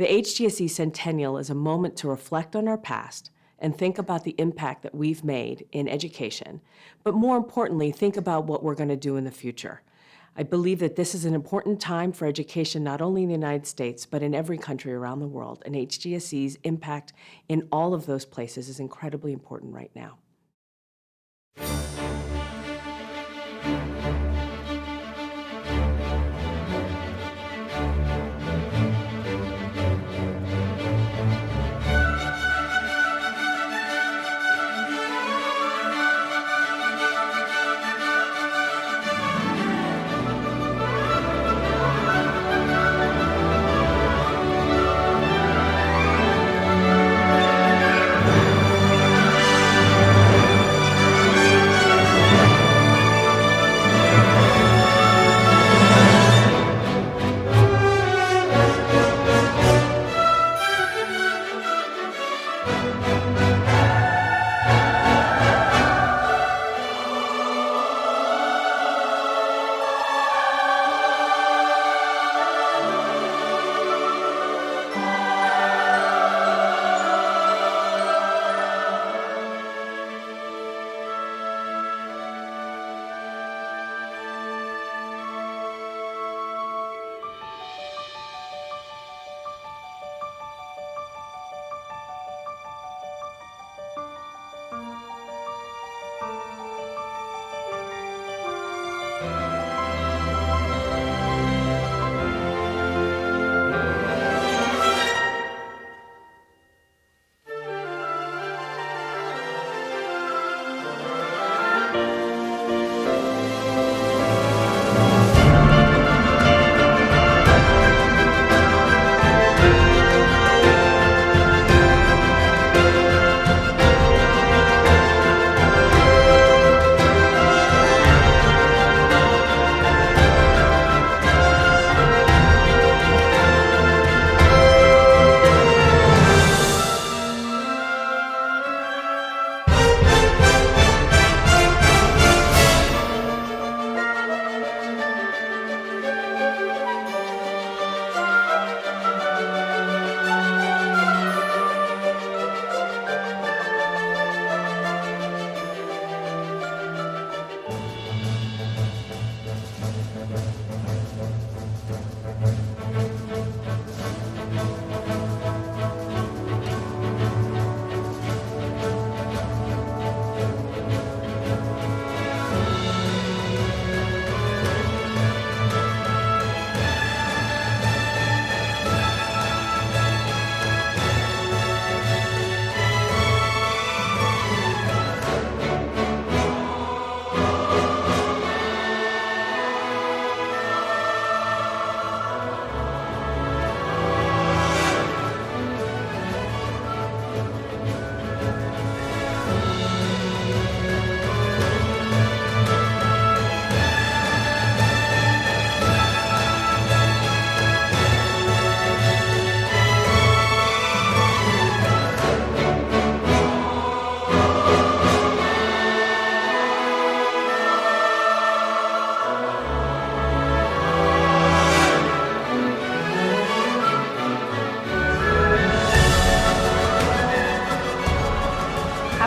The HGSE Centennial is a moment to reflect on our past and think about the impact that we've made in education, but more importantly, think about what we're going to do in the future. I believe that this is an important time for education, not only in the United States, but in every country around the world, and HGSE's impact in all of those places is incredibly important right now.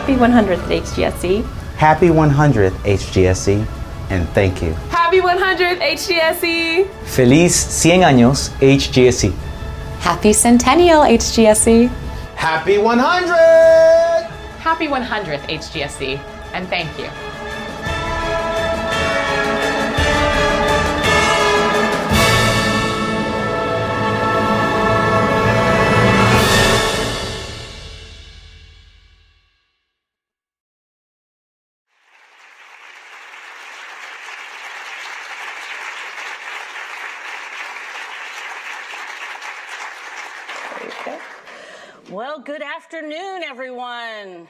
Happy 100th HGSE. Happy 100th HGSE, and thank you. Happy 100th HGSE. Feliz 100 años HGSE. Happy Centennial HGSE. Happy 100! Happy 100th HGSE, and thank you. Well, good afternoon, everyone.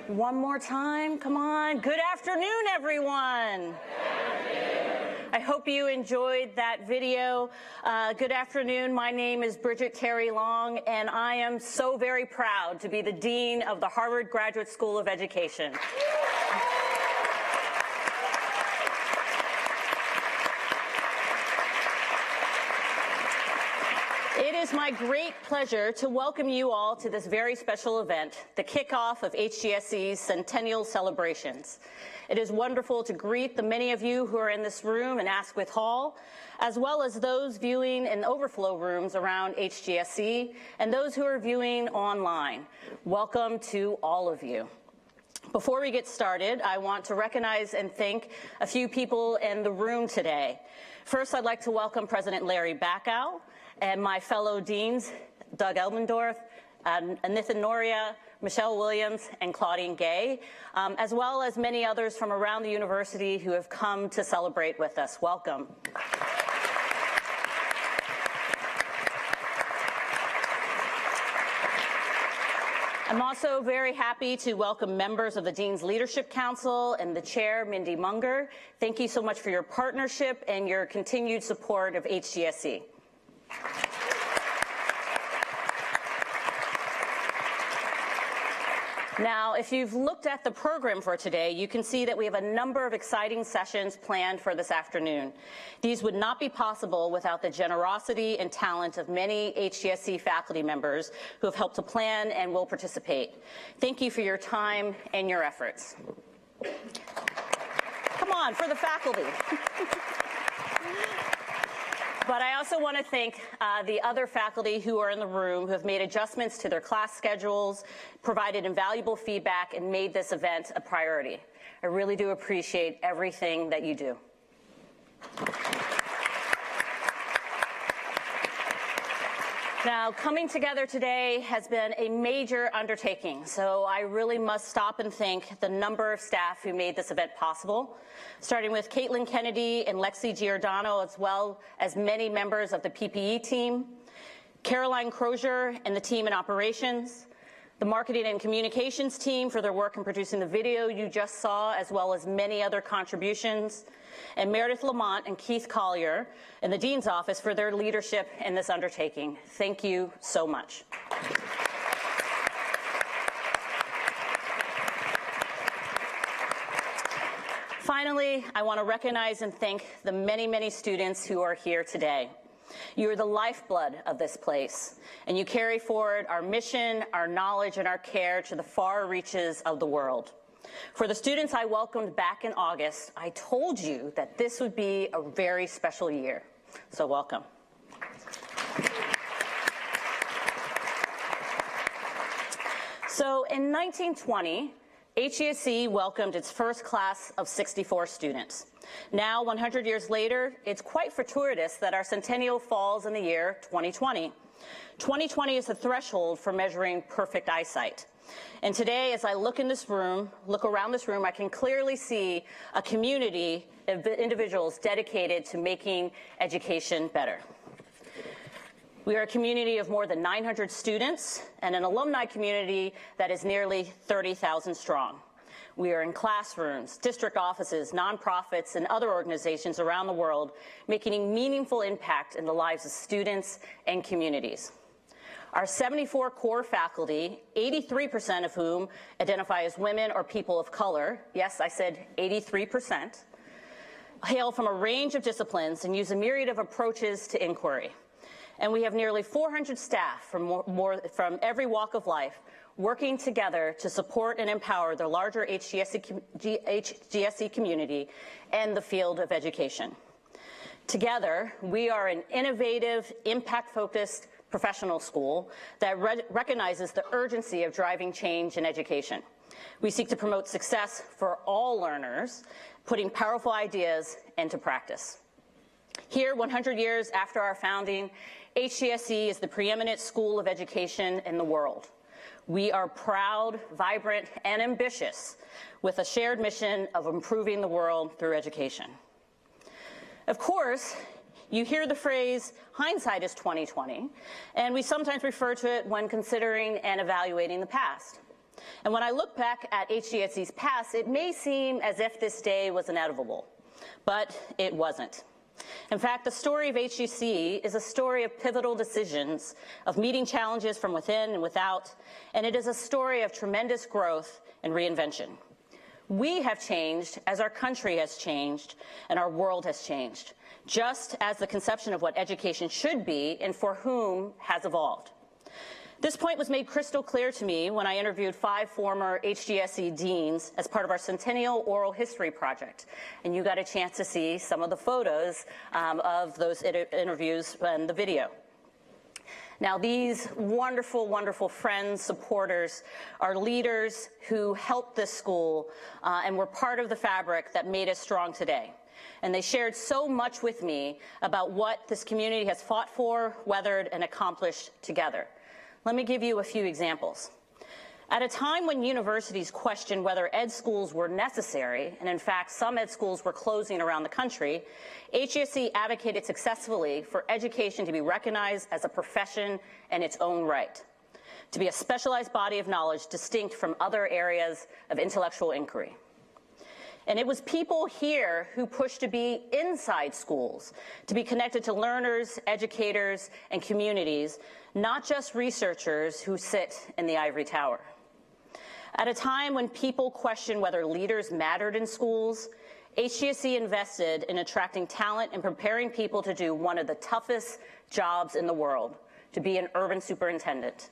One more time, come on. Good afternoon, everyone. I hope you enjoyed that video. Good afternoon, my name is Bridget Carey Long, and I am so very proud to be the Dean of the Harvard Graduate School of Education. It is my great pleasure to welcome you all to this very special event, the kickoff of HGSE's Centennial celebrations. It is wonderful to greet the many of you who are in this room in Asquith Hall, as well as those viewing in overflow rooms around HGSE and those who are viewing online. Welcome to all of you. Before we get started, I want to recognize and thank a few people in the room today. First, I'd like to welcome President Larry Bacow and my fellow deans, Doug Elmendorf, Anitha Noria, Michelle Williams, and Claudine Gay, as well as many others from around the university who have come to celebrate with us. Welcome. I'm also very happy to welcome members of the Dean's Leadership Council and the chair, Mindy Munger. Thank you so much for your partnership and your continued support of HGSE. Now, if you've looked at the program for today, you can see that we have a number of exciting sessions planned for this afternoon. These would not be possible without the generosity and talent of many HGSE faculty members who have helped to plan and will participate. Thank you for your time and your efforts. Come on, for the faculty. But I also want to thank the other faculty who are in the room who have made adjustments to their class schedules, provided invaluable feedback, and made this event a priority. I really do appreciate everything that you do. Now, coming together today has been a major undertaking, so I really must stop and thank the number of staff who made this event possible, starting with Caitlin Kennedy and Lexi Giordano, as well as many members of the PPE team, Caroline Crozier and the team in operations, the marketing and communications team for their work in producing the video you just saw, as well as many other contributions, and Meredith Lamont and Keith Collier in the Dean's office for their leadership in this undertaking. Thank you so much. Finally, I want to recognize and thank the many, many students who are here today. You are the lifeblood of this place, and you carry forward our mission, our knowledge, and our care to the far reaches of the world. For the students I welcomed back in August, I told you that this would be a very special year. So welcome. So in 1920, HGSE welcomed its first class of 64 students. Now, 100 years later, it's quite fortuitous that our centennial falls in the year 2020. 2020 is the threshold for measuring perfect eyesight. And today, as I look around this room, I can clearly see a community of individuals dedicated to making education better. We are a community of more than 900 students and an alumni community that is nearly 30,000 strong. We are in classrooms, district offices, nonprofits, and other organizations around the world making a meaningful impact in the lives of students and communities. Our 74 core faculty, 83% of whom identify as women or people of color, yes, I said 83%, hail from a range of disciplines and use a myriad of approaches to inquiry. And we have nearly 400 staff from every walk of life working together to support and empower the larger HGSE community and the field of education. Together, we are an innovative, impact-focused professional school that recognizes the urgency of driving change in education. We seek to promote success for all learners, putting powerful ideas into practice. Here, 100 years after our founding, HGSE is the preeminent school of education in the world. We are proud, vibrant, and ambitious with a shared mission of improving the world through education. Of course, you hear the phrase, hindsight is 20/20, and we sometimes refer to it when considering and evaluating the past. And when I look back at HGSE's past, it may seem as if this day was inevitable, but it wasn't. In fact, the story of HGSE is a story of pivotal decisions, of meeting challenges from within and without, and it is a story of tremendous growth and reinvention. We have changed as our country has changed and our world has changed. just as the conception of what education should be and for whom has evolved. This point was made crystal clear to me when I interviewed 5 former HGSE deans as part of our Centennial Oral History Project. And you got a chance to see some of the photos of those interviews and the video. Now, these wonderful, wonderful friends, supporters, are leaders who helped this school and were part of the fabric that made us strong today. And they shared so much with me about what this community has fought for, weathered, and accomplished together. Let me give you a few examples. At a time when universities questioned whether ed schools were necessary, and in fact some ed schools were closing around the country, HGSE advocated successfully for education to be recognized as a profession in its own right, to be a specialized body of knowledge distinct from other areas of intellectual inquiry. And it was people here who pushed to be inside schools, to be connected to learners, educators, and communities, not just researchers who sit in the ivory tower. At a time when people questioned whether leaders mattered in schools, HGSE invested in attracting talent and preparing people to do one of the toughest jobs in the world, to be an urban superintendent.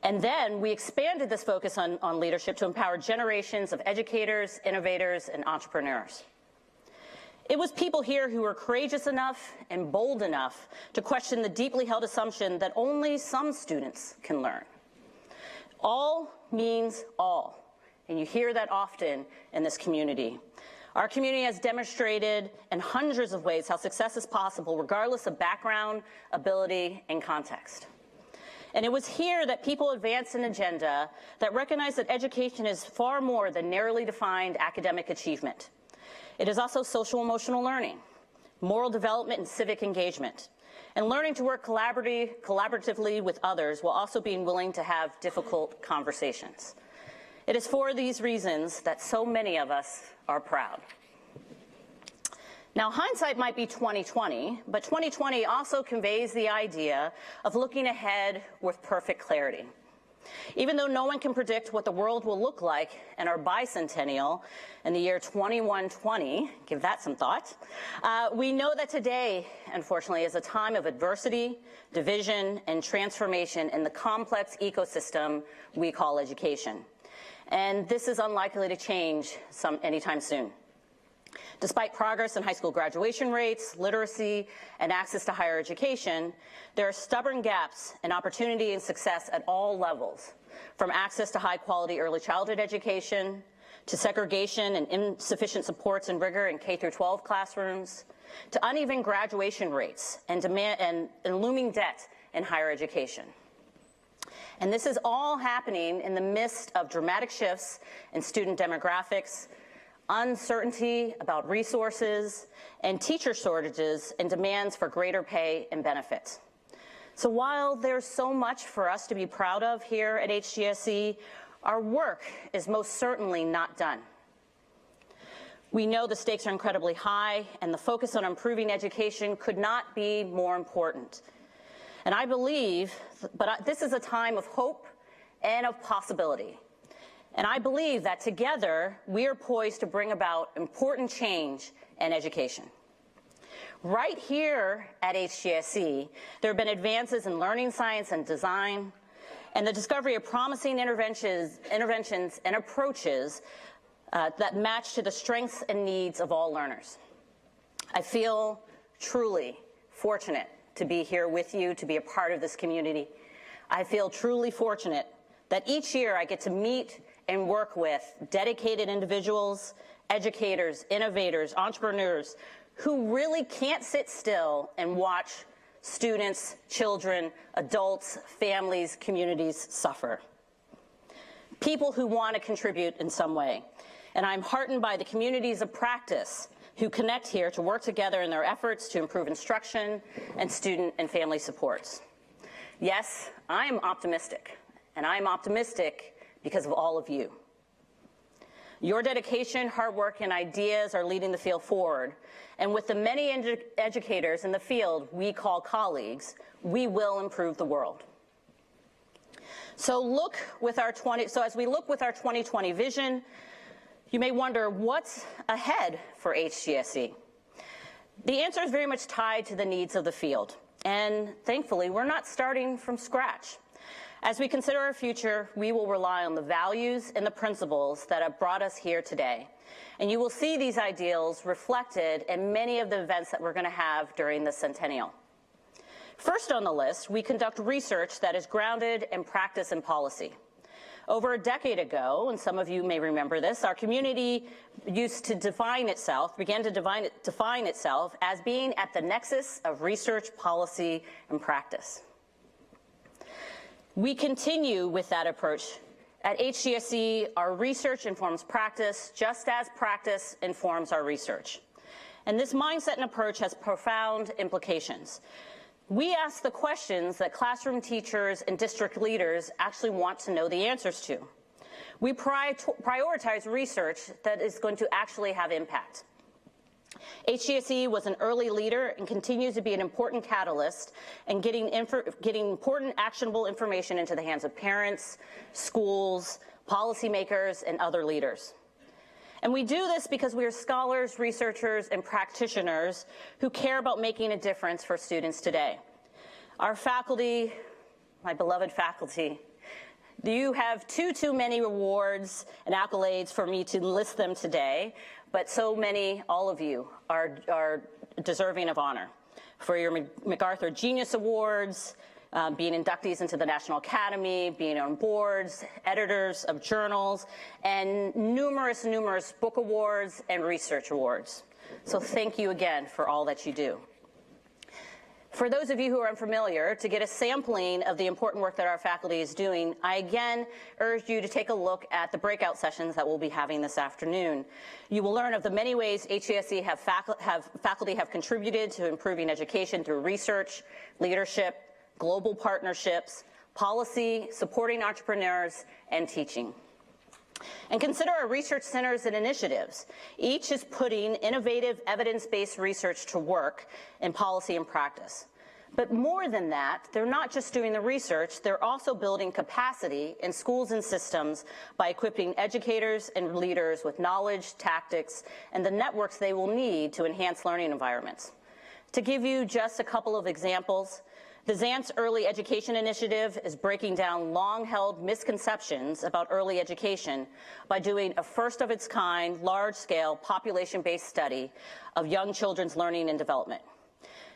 And then we expanded this focus on leadership to empower generations of educators, innovators, and entrepreneurs. It was people here who were courageous enough and bold enough to question the deeply held assumption that only some students can learn. All means all, and you hear that often in this community. Our community has demonstrated in hundreds of ways how success is possible regardless of background, ability, and context. And it was here that people advanced an agenda that recognized that education is far more than narrowly defined academic achievement. It is also social-emotional learning, moral development, and civic engagement, and learning to work collaboratively with others while also being willing to have difficult conversations. It is for these reasons that so many of us are proud. Now, hindsight might be 20/20, but 2020 also conveys the idea of looking ahead with perfect clarity. Even though no one can predict what the world will look like in our bicentennial in the year 2120, give that some thought, we know that today, unfortunately, is a time of adversity, division, and transformation in the complex ecosystem we call education. And this is unlikely to change anytime soon. Despite progress in high school graduation rates, literacy, and access to higher education, there are stubborn gaps in opportunity and success at all levels, from access to high-quality early childhood education, to segregation and insufficient supports and rigor in K-12 classrooms, to uneven graduation rates and looming debt in higher education. And this is all happening in the midst of dramatic shifts in student demographics, uncertainty about resources, and teacher shortages and demands for greater pay and benefits. So while there's so much for us to be proud of here at HGSE, our work is most certainly not done. We know the stakes are incredibly high, and the focus on improving education could not be more important. And I believe, this is a time of hope and of possibility. And I believe that together, we are poised to bring about important change in education. Right here at HGSE, there have been advances in learning science and design, and the discovery of promising interventions and approaches that match to the strengths and needs of all learners. I feel truly fortunate to be here with you, to be a part of this community. I feel truly fortunate that each year I get to meet and work with dedicated individuals, educators, innovators, entrepreneurs who really can't sit still and watch students, children, adults, families, communities suffer. People who want to contribute in some way. And I'm heartened by the communities of practice who connect here to work together in their efforts to improve instruction and student and family supports. Yes, I am optimistic, and I am optimistic because of all of you. Your dedication, hard work, and ideas are leading the field forward. And with the many educators in the field we call colleagues, we will improve the world. So as we look with our 2020 vision, you may wonder what's ahead for HGSE. The answer is very much tied to the needs of the field. And thankfully, we're not starting from scratch. As we consider our future, we will rely on the values and the principles that have brought us here today. And you will see these ideals reflected in many of the events that we're going to have during the Centennial. First on the list, we conduct research that is grounded in practice and policy. Over a decade ago, and some of you may remember this, our community began to define itself as being at the nexus of research, policy, and practice. We continue with that approach. At HGSE, our research informs practice just as practice informs our research. And this mindset and approach has profound implications. We ask the questions that classroom teachers and district leaders actually want to know the answers to. We prioritize research that is going to actually have impact. HGSE was an early leader and continues to be an important catalyst in getting important actionable information into the hands of parents, schools, policymakers, and other leaders. And we do this because we are scholars, researchers, and practitioners who care about making a difference for students today. Our faculty, my beloved faculty, you have too many awards and accolades for me to list them today, but so many, all of you, are deserving of honor. For your MacArthur Genius Awards, being inductees into the National Academy, being on boards, editors of journals, and numerous book awards and research awards. So thank you again for all that you do. For those of you who are unfamiliar, to get a sampling of the important work that our faculty is doing, I again urge you to take a look at the breakout sessions that we'll be having this afternoon. You will learn of the many ways HGSE faculty have contributed to improving education through research, leadership, global partnerships, policy, supporting entrepreneurs, and teaching. And consider our research centers and initiatives. Each is putting innovative evidence-based research to work in policy and practice. But more than that, they're not just doing the research, they're also building capacity in schools and systems by equipping educators and leaders with knowledge, tactics, and the networks they will need to enhance learning environments. To give you just a couple of examples, the Zantz Early Education Initiative is breaking down long-held misconceptions about early education by doing a first-of-its-kind, large-scale, population-based study of young children's learning and development.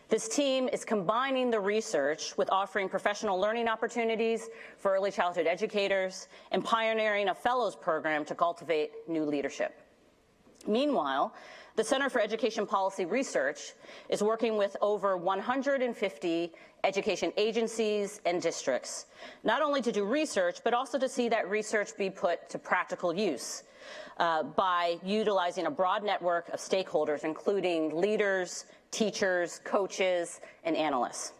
This team is combining the research with offering professional learning opportunities for early childhood educators and pioneering a fellows program to cultivate new leadership. Meanwhile, the Center for Education Policy Research is working with over 150 education agencies and districts, not only to do research, but also to see that research be put to practical use by utilizing a broad network of stakeholders, including leaders, teachers, coaches, and analysts.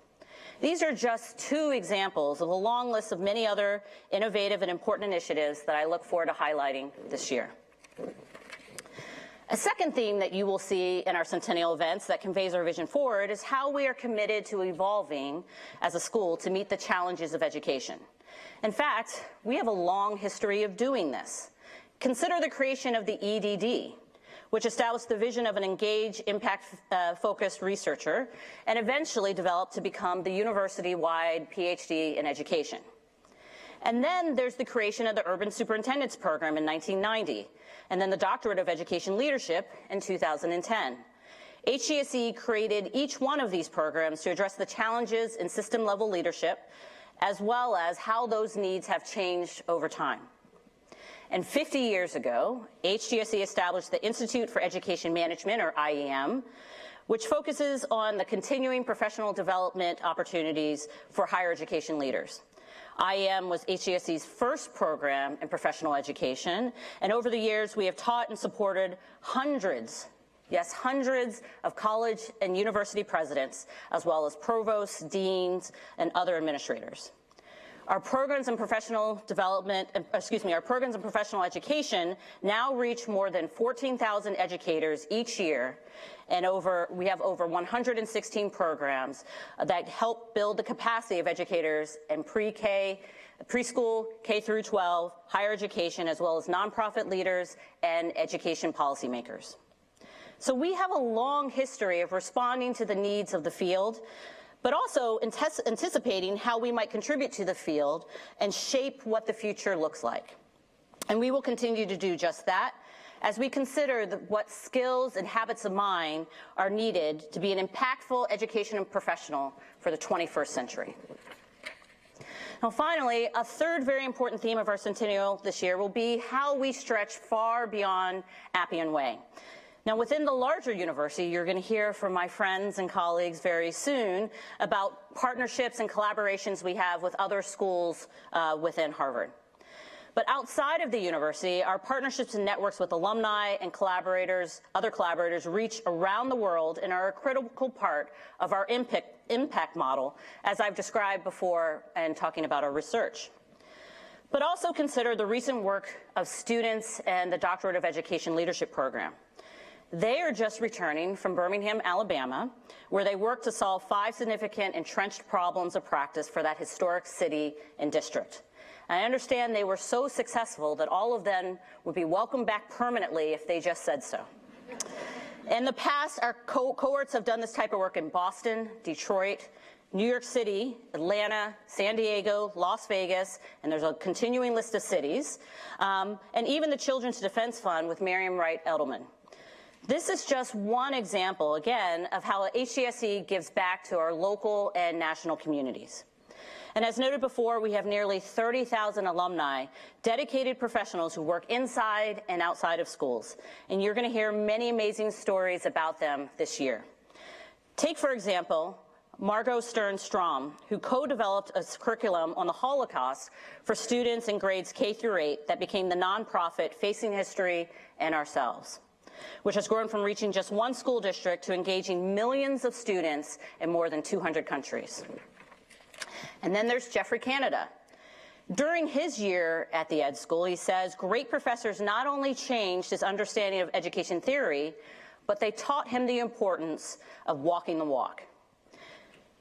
These are just two examples of a long list of many other innovative and important initiatives that I look forward to highlighting this year. A second theme that you will see in our Centennial events that conveys our vision forward is how we are committed to evolving as a school to meet the challenges of education. In fact, we have a long history of doing this. Consider the creation of the EDD, which established the vision of an engaged, impact-focused researcher and eventually developed to become the university-wide PhD in education. And then there's the creation of the Urban Superintendent's Program in 1990, and then the Doctorate of Education Leadership in 2010. HGSE created each one of these programs to address the challenges in system-level leadership, as well as how those needs have changed over time. And 50 years ago, HGSE established the Institute for Education Management, or IEM, which focuses on the continuing professional development opportunities for higher education leaders. IEM was HGSE's first program in professional education, and over the years we have taught and supported hundreds, yes, hundreds of college and university presidents, as well as provosts, deans, and other administrators. Our programs in professional development, our programs in professional education now reach more than 14,000 educators each year, and we have over 116 programs that help build the capacity of educators in pre-K, preschool, K through 12, higher education, as well as nonprofit leaders and education policymakers. So we have a long history of responding to the needs of the field, but also anticipating how we might contribute to the field and shape what the future looks like. And we will continue to do just that as we consider what skills and habits of mind are needed to be an impactful education professional for the 21st century. Now finally, a third very important theme of our Centennial this year will be how we stretch far beyond Appian Way. Now within the larger university, you're going to hear from my friends and colleagues very soon about partnerships and collaborations we have with other schools within Harvard. But outside of the university, our partnerships and networks with alumni and other collaborators reach around the world and are a critical part of our impact model, as I've described before and talking about our research. But also consider the recent work of students and the Doctorate of Education Leadership Program. They are just returning from Birmingham, Alabama, where they worked to solve 5 significant entrenched problems of practice for that historic city and district. I understand they were so successful that all of them would be welcomed back permanently if they just said so. In the past, our cohorts have done this type of work in Boston, Detroit, New York City, Atlanta, San Diego, Las Vegas, and there's a continuing list of cities, and even the Children's Defense Fund with Miriam Wright Edelman. This is just one example, again, of how HGSE gives back to our local and national communities. And as noted before, we have nearly 30,000 alumni, dedicated professionals who work inside and outside of schools. And you're going to hear many amazing stories about them this year. Take, for example, Margot Stern-Strom, who co-developed a curriculum on the Holocaust for students in grades K through 8 that became the nonprofit Facing History and Ourselves, which has grown from reaching just one school district to engaging millions of students in more than 200 countries. And then there's Jeffrey Canada. During his year at the Ed School, he says, great professors not only changed his understanding of education theory, but they taught him the importance of walking the walk.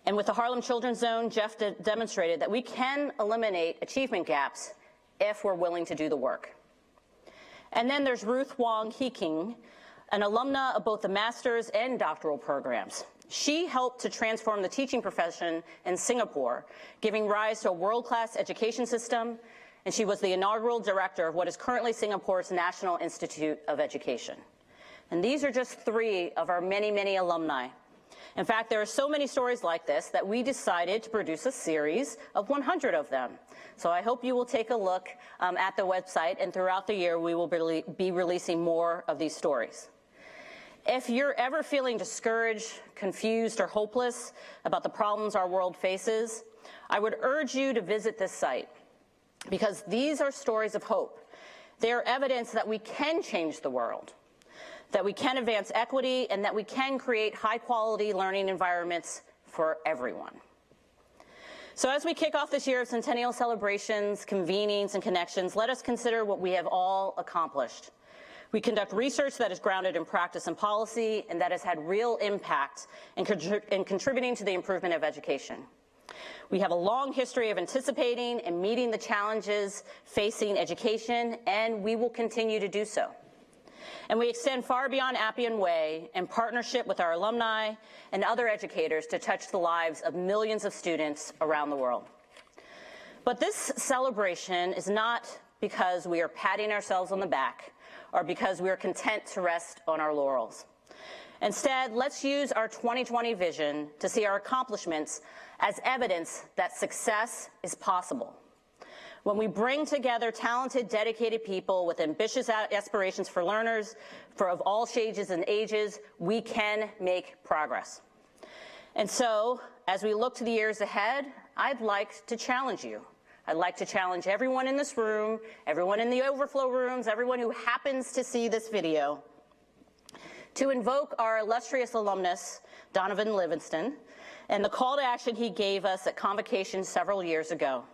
And with the Harlem Children's Zone, Jeff demonstrated that we can eliminate achievement gaps if we're willing to do the work. And then there's Ruth Wong, an alumna of both the master's and doctoral programs. She helped to transform the teaching profession in Singapore, giving rise to a world-class education system, and she was the inaugural director of what is currently Singapore's National Institute of Education. And these are just 3 of our many, many alumni. In fact, there are so many stories like this that we decided to produce a series of 100 of them. So I hope you will take a look at the website, and throughout the year we will be releasing more of these stories. If you're ever feeling discouraged, confused, or hopeless about the problems our world faces, I would urge you to visit this site, because these are stories of hope. They are evidence that we can change the world, that we can advance equity, and that we can create high-quality learning environments for everyone. So as we kick off this year of Centennial celebrations, convenings, and connections, let us consider what we have all accomplished. We conduct research that is grounded in practice and policy, and that has had real impact in contributing to the improvement of education. We have a long history of anticipating and meeting the challenges facing education, and we will continue to do so. And we extend far beyond Appian Way in partnership with our alumni and other educators to touch the lives of millions of students around the world. But this celebration is not because we are patting ourselves on the back or because we are content to rest on our laurels. Instead, let's use our 2020 vision to see our accomplishments as evidence that success is possible. When we bring together talented, dedicated people with ambitious aspirations for learners of all stages and ages, we can make progress. And so, as we look to the years ahead, I'd like to challenge you. I'd like to challenge everyone in this room, everyone in the overflow rooms, everyone who happens to see this video, to invoke our illustrious alumnus, Donovan Livingston, and the call to action he gave us at convocation several years ago.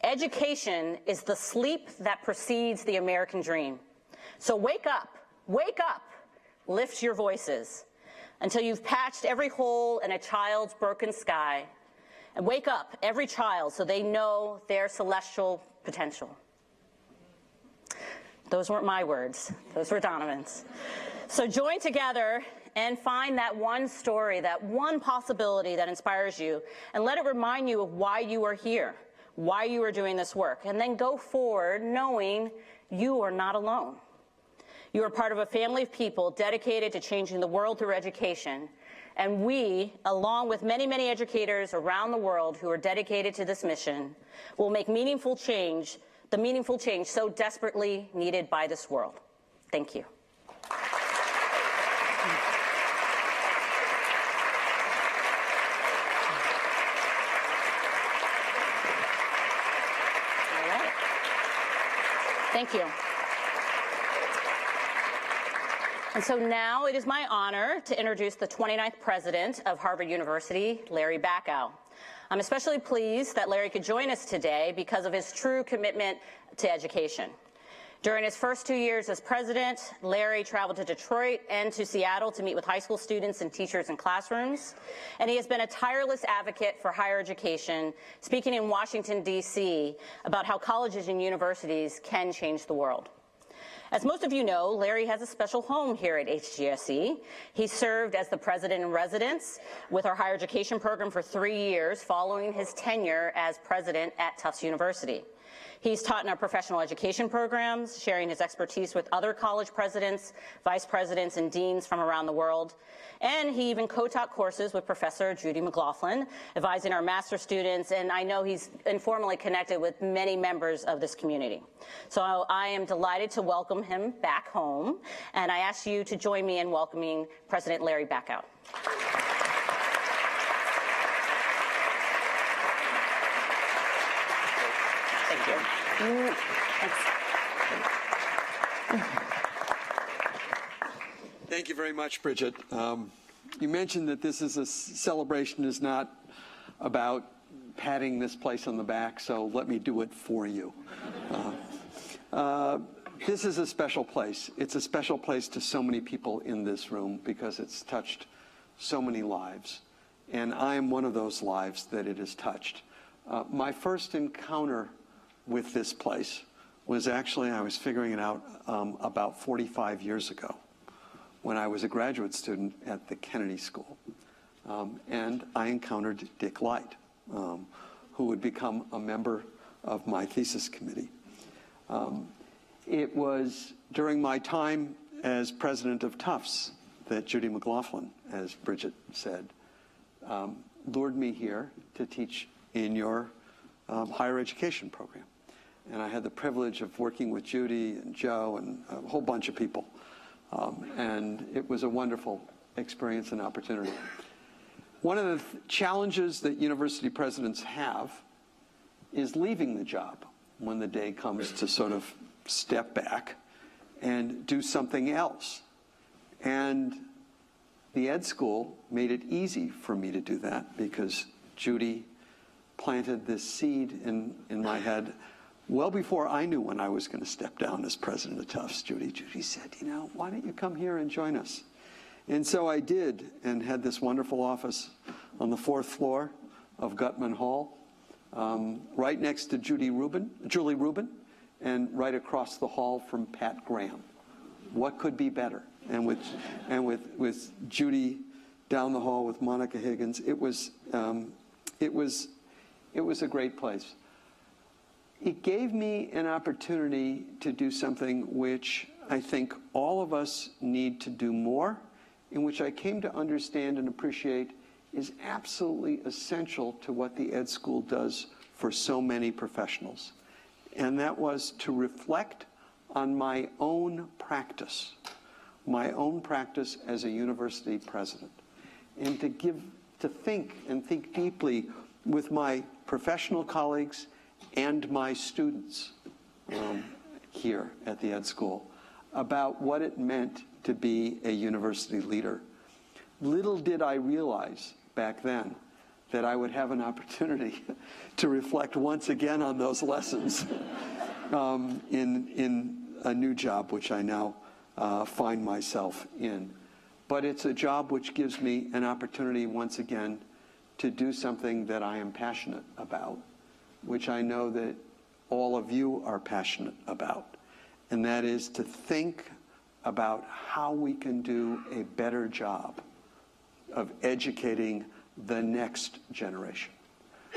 Education is the sleep that precedes the American dream. So wake up, lift your voices until you've patched every hole in a child's broken sky. And wake up every child so they know their celestial potential. Those weren't my words, those were Donovan's. So join together and find that one story, that one possibility that inspires you, and let it remind you of why you are here, why you are doing this work, and then go forward knowing you are not alone. You are part of a family of people dedicated to changing the world through education, and we, along with many, many educators around the world who are dedicated to this mission, will make meaningful change, the meaningful change so desperately needed by this world. Thank you. All right. Thank you. And so now it is my honor to introduce the 29th president of Harvard University, Larry Bacow. I'm especially pleased that Larry could join us today because of his true commitment to education. During his first 2 years as president, Larry traveled to Detroit and to Seattle to meet with high school students and teachers in classrooms. And he has been a tireless advocate for higher education, speaking in Washington, D.C. about how colleges and universities can change the world. As most of you know, Larry has a special home here at HGSE. He served as the president in residence with our higher education program for 3 years following his tenure as president at Tufts University. He's taught in our professional education programs, sharing his expertise with other college presidents, vice presidents, and deans from around the world. And he even co-taught courses with Professor Judy McLaughlin, advising our master students, and I know he's informally connected with many members of this community. So I am delighted to welcome him back home, and I ask you to join me in welcoming President Larry Bacow. Thank you. Thanks. Thank you very much, Bridget. You mentioned that this is a celebration is not about patting this place on the back, so let me do it for you. This is a special place. It's a special place to so many people in this room because it's touched so many lives, and I am one of those lives that it has touched. My first encounter with this place was actually, I was figuring it out about 45 years ago when I was a graduate student at the Kennedy School. And I encountered Dick Light, who would become a member of my thesis committee. It was during my time as president of Tufts that Judy McLaughlin, as Bridget said, lured me here to teach in your higher education program. And I had the privilege of working with Judy and Joe and a whole bunch of people. And it was a wonderful experience and opportunity. One of the challenges that university presidents have is leaving the job when the day comes to sort of step back and do something else. And the Ed School made it easy for me to do that because Judy planted this seed in my head well before I knew when I was going to step down as president of Tufts. Judy said, you know, why don't you come here and join us? And so I did, and had this wonderful office on the 4th floor of Gutman Hall, right next to Julie Rubin, and right across the hall from Pat Graham. What could be better? And with Judy down the hall with Monica Higgins, it was a great place. It gave me an opportunity to do something which I think all of us need to do more, in which I came to understand and appreciate is absolutely essential to what the Ed School does for so many professionals. And that was to reflect on my own practice as a university president, and to think deeply with my professional colleagues and my students here at the Ed School about what it meant to be a university leader. Little did I realize back then that I would have an opportunity to reflect once again on those lessons in a new job, which I now find myself in. But it's a job which gives me an opportunity once again to do something that I am passionate about, which I know that all of you are passionate about, and that is to think about how we can do a better job of educating the next generation.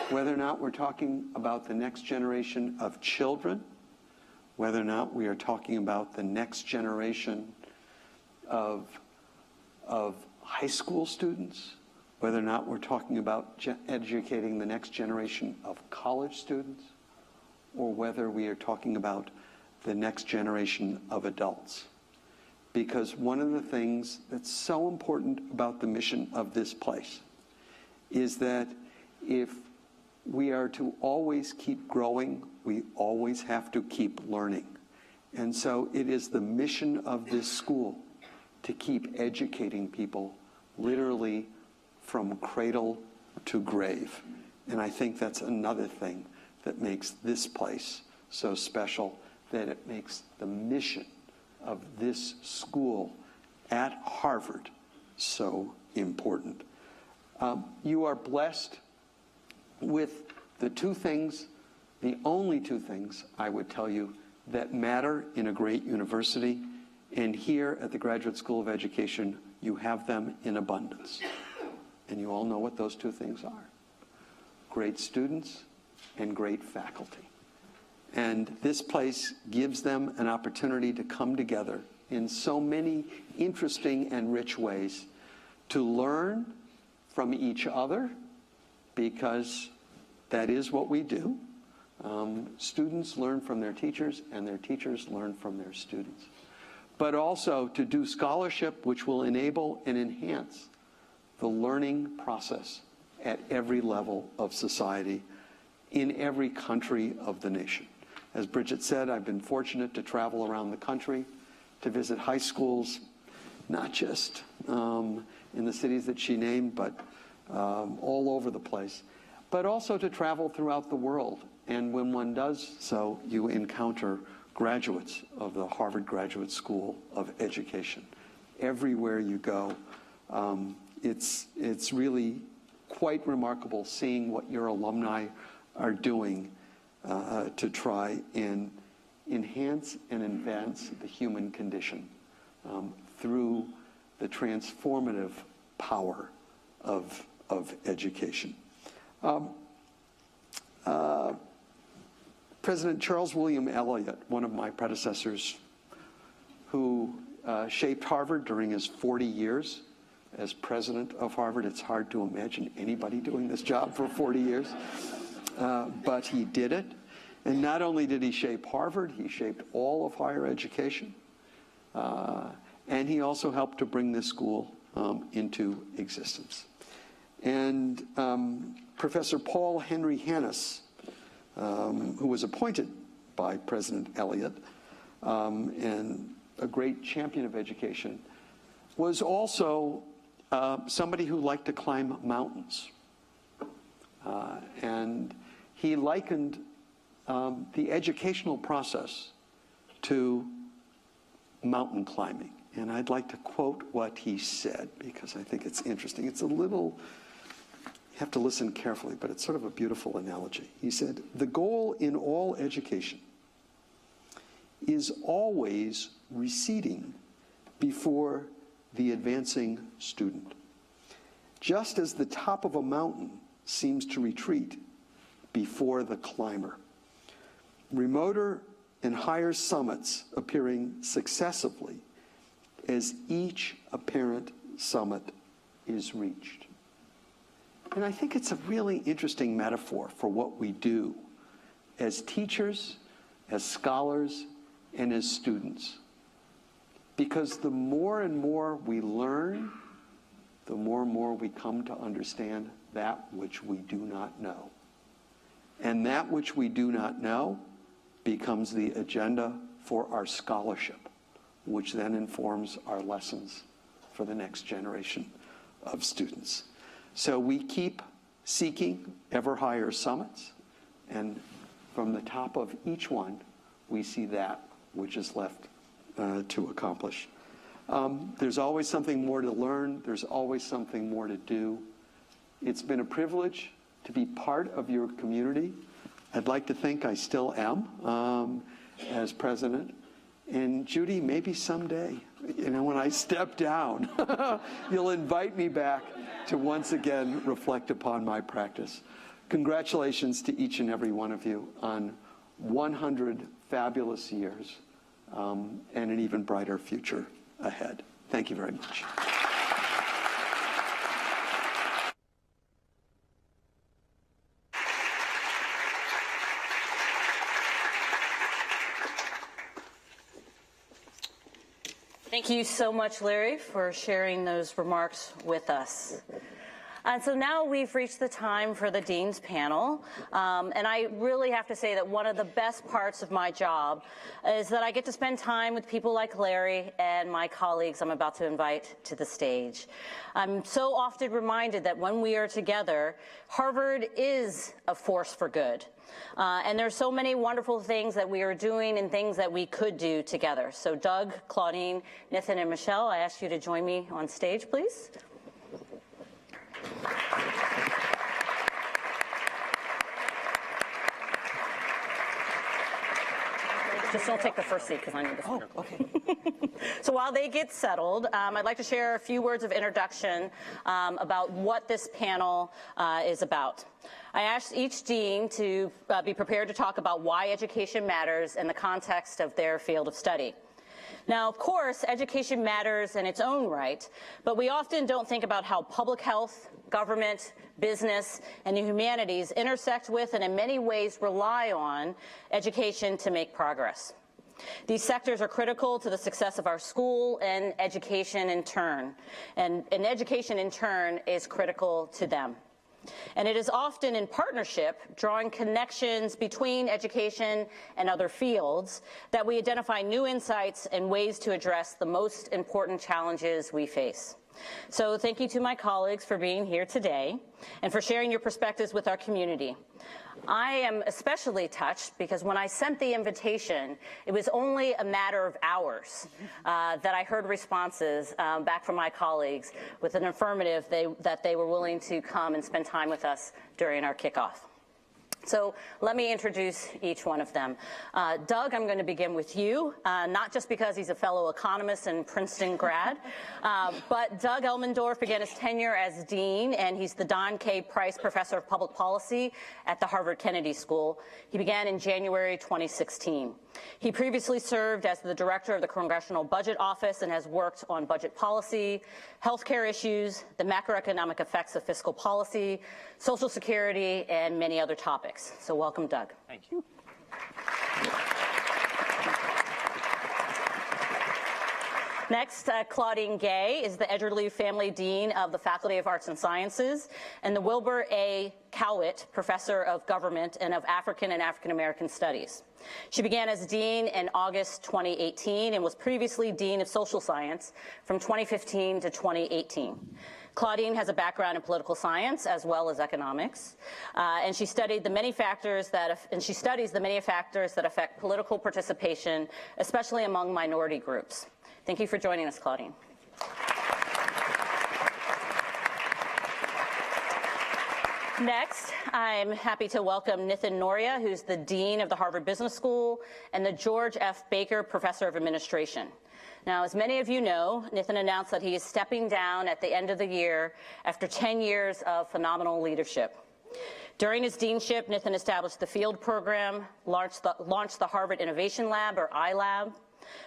Whether or not we're talking about the next generation of children, whether or not we are talking about the next generation of high school students, whether or not we're talking about educating the next generation of college students, or whether we are talking about the next generation of adults. Because one of the things that's so important about the mission of this place is that if we are to always keep growing, we always have to keep learning. And so it is the mission of this school to keep educating people literally from cradle to grave. And I think that's another thing that makes this place so special, that it makes the mission of this school at Harvard so important. You are blessed with the two things, the only two things I would tell you that matter in a great university, and here at the Graduate School of Education, you have them in abundance. And you all know what those two things are: great students and great faculty. And this place gives them an opportunity to come together in so many interesting and rich ways to learn from each other, because that is what we do. Students learn from their teachers, and their teachers learn from their students. But also to do scholarship, which will enable and enhance the learning process at every level of society, in every country of the nation. As Bridget said, I've been fortunate to travel around the country to visit high schools, not just in the cities that she named, but all over the place, but also to travel throughout the world. And when one does so, you encounter graduates of the Harvard Graduate School of Education. Everywhere you go, it's really quite remarkable seeing what your alumni are doing to try and enhance and advance the human condition through the transformative power of education. President Charles William Eliot, one of my predecessors, who shaped Harvard during his 40 years as president of Harvard. It's hard to imagine anybody doing this job for 40 years, but he did it. And not only did he shape Harvard, he shaped all of higher education, and he also helped to bring this school into existence. And Professor Paul Henry Hannes, who was appointed by President Eliot and a great champion of education, was also somebody who liked to climb mountains. And he likened the educational process to mountain climbing. And I'd like to quote what he said, because I think it's interesting. It's a little, you have to listen carefully, but it's sort of a beautiful analogy. He said, "The goal in all education is always receding before the advancing student, just as the top of a mountain seems to retreat before the climber. Remoter and higher summits appearing successively as each apparent summit is reached." And I think it's a really interesting metaphor for what we do as teachers, as scholars, and as students. Because the more and more we learn, the more and more we come to understand that which we do not know. And that which we do not know becomes the agenda for our scholarship, which then informs our lessons for the next generation of students. So we keep seeking ever higher summits, and from the top of each one, we see that which is left to accomplish. There's always something more to learn. There's always something more to do. It's been a privilege to be part of your community. I'd like to think I still am as president. And Judy, maybe someday, when I step down, you'll invite me back to once again reflect upon my practice. Congratulations to each and every one of you on 100 fabulous years and an even brighter future ahead. Thank you very much. Thank you so much, Larry, for sharing those remarks with us. And so now we've reached the time for the Dean's Panel. And I really have to say that one of the best parts of my job is that I get to spend time with people like Larry and my colleagues I'm about to invite to the stage. I'm so often reminded that when we are together, Harvard is a force for good. And there's so many wonderful things that we are doing and things that we could do together. So Doug, Claudine, Nathan, and Michelle, I ask you to join me on stage, please. Just don't take the first seat because I need this one. Oh, okay. So while they get settled, I'd like to share a few words of introduction about what this panel is about. I asked each dean to be prepared to talk about why education matters in the context of their field of study. Now, of course, education matters in its own right, but we often don't think about how public health, government, business, and the humanities intersect with and in many ways rely on education to make progress. These sectors are critical to the success of our school and education in turn, and education in turn is critical to them. And it is often in partnership, drawing connections between education and other fields, that we identify new insights and ways to address the most important challenges we face. So thank you to my colleagues for being here today and for sharing your perspectives with our community. I am especially touched because when I sent the invitation, it was only a matter of hours that I heard responses back from my colleagues with an affirmative that they were willing to come and spend time with us during our kickoff. So let me introduce each one of them. Doug, I'm going to begin with you, not just because he's a fellow economist and Princeton grad, but Doug Elmendorf began his tenure as dean, and he's the Don K. Price Professor of Public Policy at the Harvard Kennedy School. He began in January 2016. He previously served as the director of the Congressional Budget Office and has worked on budget policy, healthcare issues, the macroeconomic effects of fiscal policy, Social Security, and many other topics. So welcome, Doug. Thank you. Next, Claudine Gay is the Edgerly Family Dean of the Faculty of Arts and Sciences and the Wilbur A. Cowett Professor of Government and of African and African American Studies. She began as dean in August 2018 and was previously dean of social science from 2015 to 2018. Claudine has a background in political science as well as economics, and she studied the many factors that studies the many factors that affect political participation, especially among minority groups. Thank you for joining us, Claudine. Next, I'm happy to welcome Nathan Noria, who's the Dean of the Harvard Business School and the George F. Baker Professor of Administration. Now, as many of you know, Nathan announced that he is stepping down at the end of the year after 10 years of phenomenal leadership. During his deanship, Nathan established the Field Program, launched the Harvard Innovation Lab, or iLab,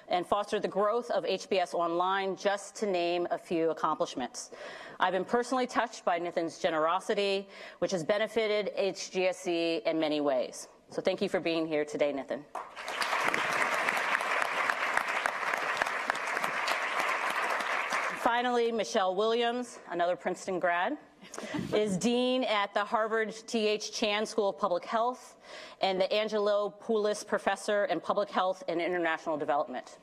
and fostered the growth of HBS Online, just to name a few accomplishments. I've been personally touched by Nathan's generosity, which has benefited HGSE in many ways. So thank you for being here today, Nathan. Finally, Michelle Williams, another Princeton grad, is dean at the Harvard T.H. Chan School of Public Health and the Angelo Poulos Professor in Public Health and International Development.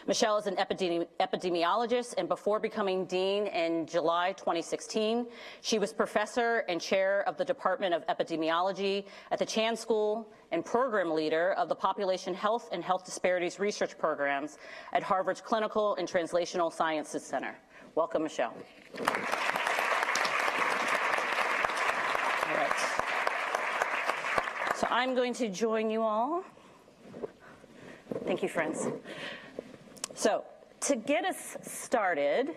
Michelle is an epidemiologist, and before becoming dean in July 2016, she was professor and chair of the Department of Epidemiology at the Chan School and program leader of the Population Health and Health Disparities Research Programs at Harvard's Clinical and Translational Sciences Center. Welcome, Michelle. All right. So I'm going to join you all Thank you, friends. So to get us started,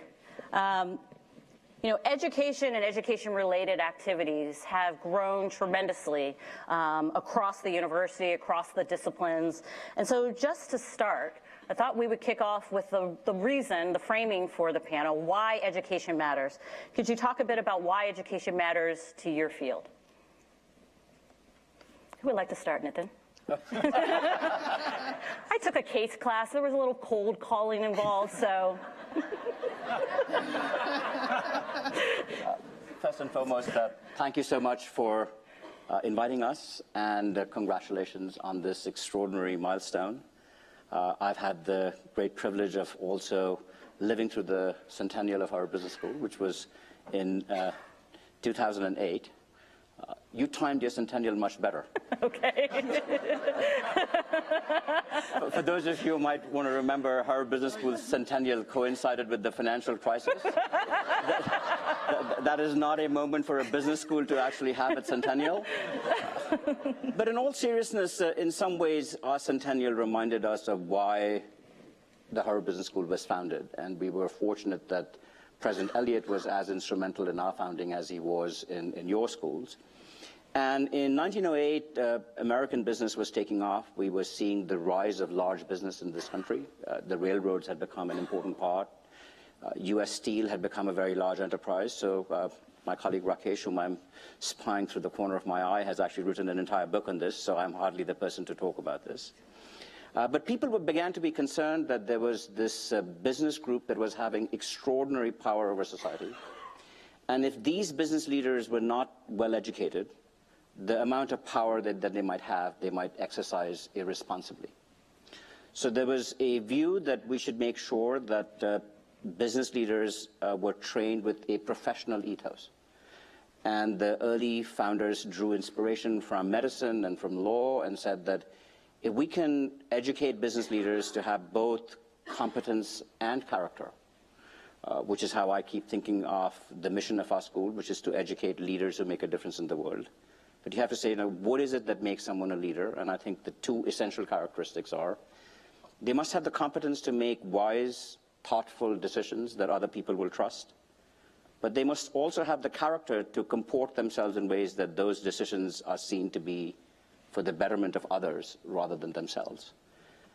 education and education-related activities have grown tremendously across the university, across the disciplines. And so just to start, I thought we would kick off with the framing for the panel, why education matters. Could you talk a bit about why education matters to your field? Who would like to start, Nitin? I took a case class. There was a little cold calling involved, so. First and foremost, thank you so much for inviting us, and congratulations on this extraordinary milestone. I've had the great privilege of also living through the Centennial of our business school, which was in 2008. You timed your Centennial much better. Okay. For those of you who might want to remember, Harvard Business School's Centennial coincided with the financial crisis. That is not a moment for a business school to actually have its Centennial. But in all seriousness, in some ways, our Centennial reminded us of why the Harvard Business School was founded. And we were fortunate that President Eliot was as instrumental in our founding as he was in your schools. And in 1908, American business was taking off. We were seeing the rise of large business in this country. The railroads had become an important part. U.S. Steel had become a very large enterprise. So my colleague Rakesh, whom I'm spying through the corner of my eye, has actually written an entire book on this, so I'm hardly the person to talk about this. But people began to be concerned that there was this business group that was having extraordinary power over society. And if these business leaders were not well educated, the amount of power that they might have, they might exercise irresponsibly. So there was a view that we should make sure that business leaders were trained with a professional ethos. And the early founders drew inspiration from medicine and from law and said that if we can educate business leaders to have both competence and character, which is how I keep thinking of the mission of our school, which is to educate leaders who make a difference in the world. But you have to say, what is it that makes someone a leader? And I think the two essential characteristics are, they must have the competence to make wise, thoughtful decisions that other people will trust. But they must also have the character to comport themselves in ways that those decisions are seen to be for the betterment of others rather than themselves.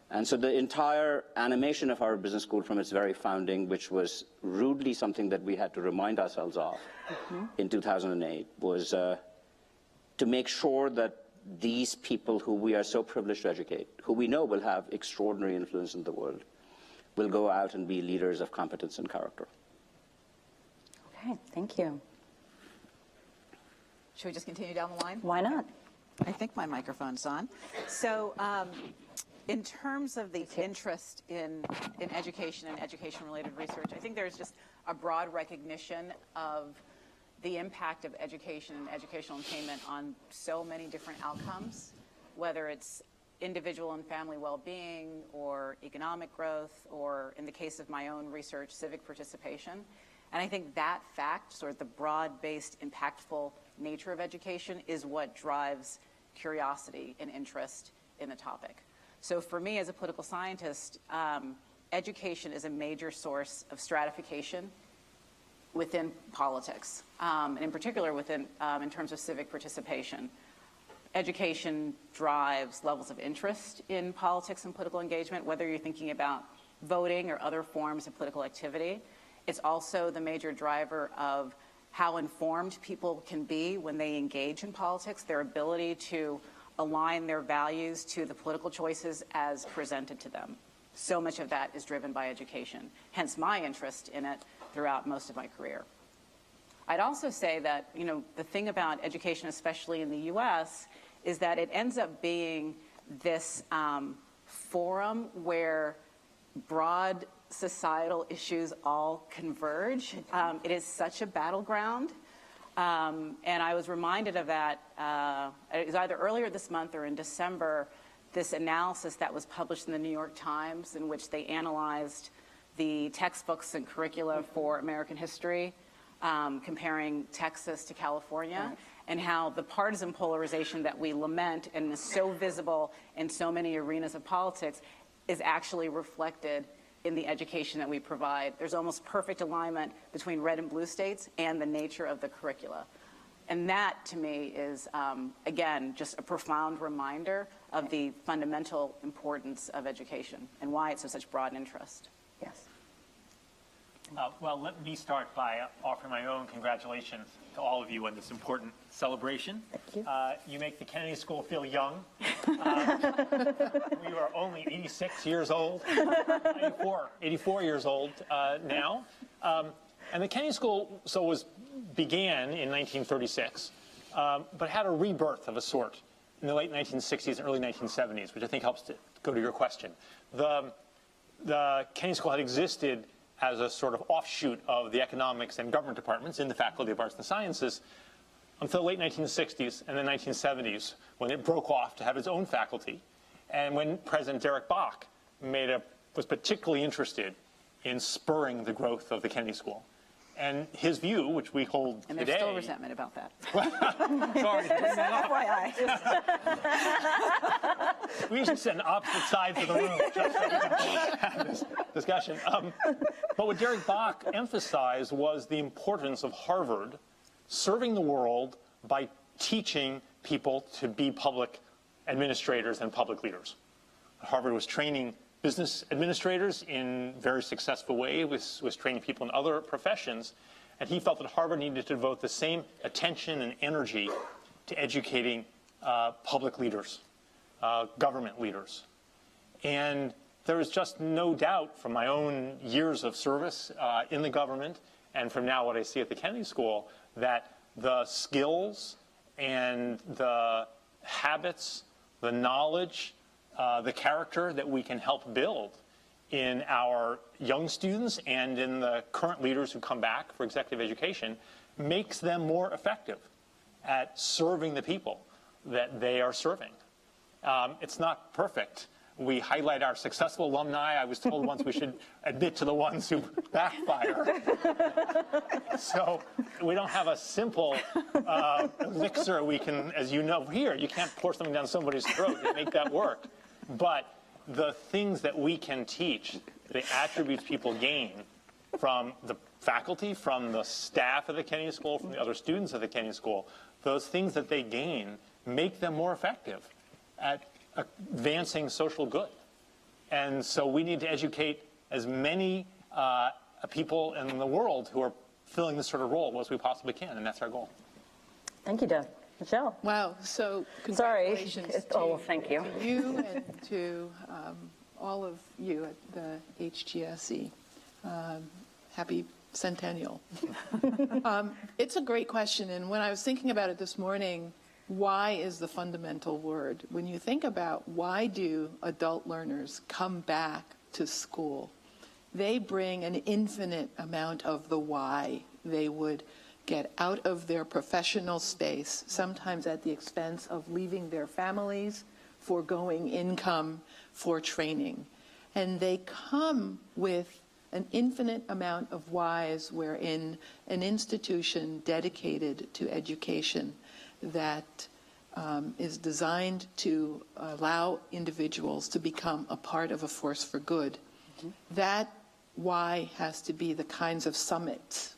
And so the entire animation of our business school from its very founding, which was rudely something that we had to remind ourselves of in 2008, was to make sure that these people who we are so privileged to educate, who we know will have extraordinary influence in the world, will go out and be leaders of competence and character. Okay, thank you. Should we just continue down the line? Why not? I think my microphone's on. So in terms of the interest in education and education-related research, I think there's just a broad recognition of the impact of education and educational attainment on so many different outcomes, whether it's individual and family well-being or economic growth, or in the case of my own research, civic participation. And I think that fact, sort of the broad-based, impactful nature of education, is what drives curiosity and interest in the topic. So for me as a political scientist, education is a major source of stratification within politics, and in particular within, in terms of civic participation. Education drives levels of interest in politics and political engagement, whether you're thinking about voting or other forms of political activity. It's also the major driver of how informed people can be when they engage in politics, their ability to align their values to the political choices as presented to them. So much of that is driven by education, hence my interest in it throughout most of my career. I'd also say that, the thing about education, especially in the US, is that it ends up being this forum where broad societal issues all converge. It is such a battleground. And I was reminded of that, it was either earlier this month or in December, this analysis that was published in the New York Times in which they analyzed the textbooks and curricula for American history, comparing Texas to California, and how the partisan polarization that we lament and is so visible in so many arenas of politics is actually reflected in the education that we provide. There's almost perfect alignment between red and blue states and the nature of the curricula. And that, to me, is, again, just a profound reminder of the fundamental importance of education and why it's of such broad interest. Yes. Well, let me start by offering my own congratulations to all of you on this important celebration. Thank you. You make the Kennedy School feel young. We are only 86 years old, 84 years old now. And the Kennedy School began in 1936, but had a rebirth of a sort in the late 1960s and early 1970s, which I think helps to go to your question. The Kennedy School had existed as a sort of offshoot of the economics and government departments in the Faculty of Arts and Sciences until the late 1960s and the 1970s, when it broke off to have its own faculty, and when President Derek Bok was particularly interested in spurring the growth of the Kennedy School. And his view, which we hold today... And there's still resentment about that. Sorry to bring that FYI. up. We should sit on opposite sides of the room just so we can have this discussion. But what Derek Bok emphasized was the importance of Harvard serving the world by teaching people to be public administrators and public leaders. Harvard was training business administrators in a very successful way, was training people in other professions, and he felt that Harvard needed to devote the same attention and energy to educating public leaders, government leaders. And there is just no doubt from my own years of service in the government and from now what I see at the Kennedy School that the skills and the habits, the knowledge, the character that we can help build in our young students and in the current leaders who come back for executive education makes them more effective at serving the people that they are serving. It's not perfect. We highlight our successful alumni. I was told once we should admit to the ones who backfire. So we don't have a simple elixir we can, as you know here, you can't pour something down somebody's throat and make that work. But the things that we can teach, the attributes people gain from the faculty, from the staff of the Kennedy School, from the other students of the Kennedy School, those things that they gain make them more effective at advancing social good. And so we need to educate as many people in the world who are filling this sort of role as we possibly can, and that's our goal. Thank you, Doug. Michelle. Wow, so Sorry. congratulations Oh, thank you. to you and to all of you at the HGSE. Happy Centennial. It's a great question, and when I was thinking about it this morning, why is the fundamental word? When you think about why do adult learners come back to school, they bring an infinite amount of the why they would get out of their professional space, sometimes at the expense of leaving their families, foregoing income for training. And they come with an infinite amount of whys wherein an institution dedicated to education that is designed to allow individuals to become a part of a force for good. That why has to be the kinds of summits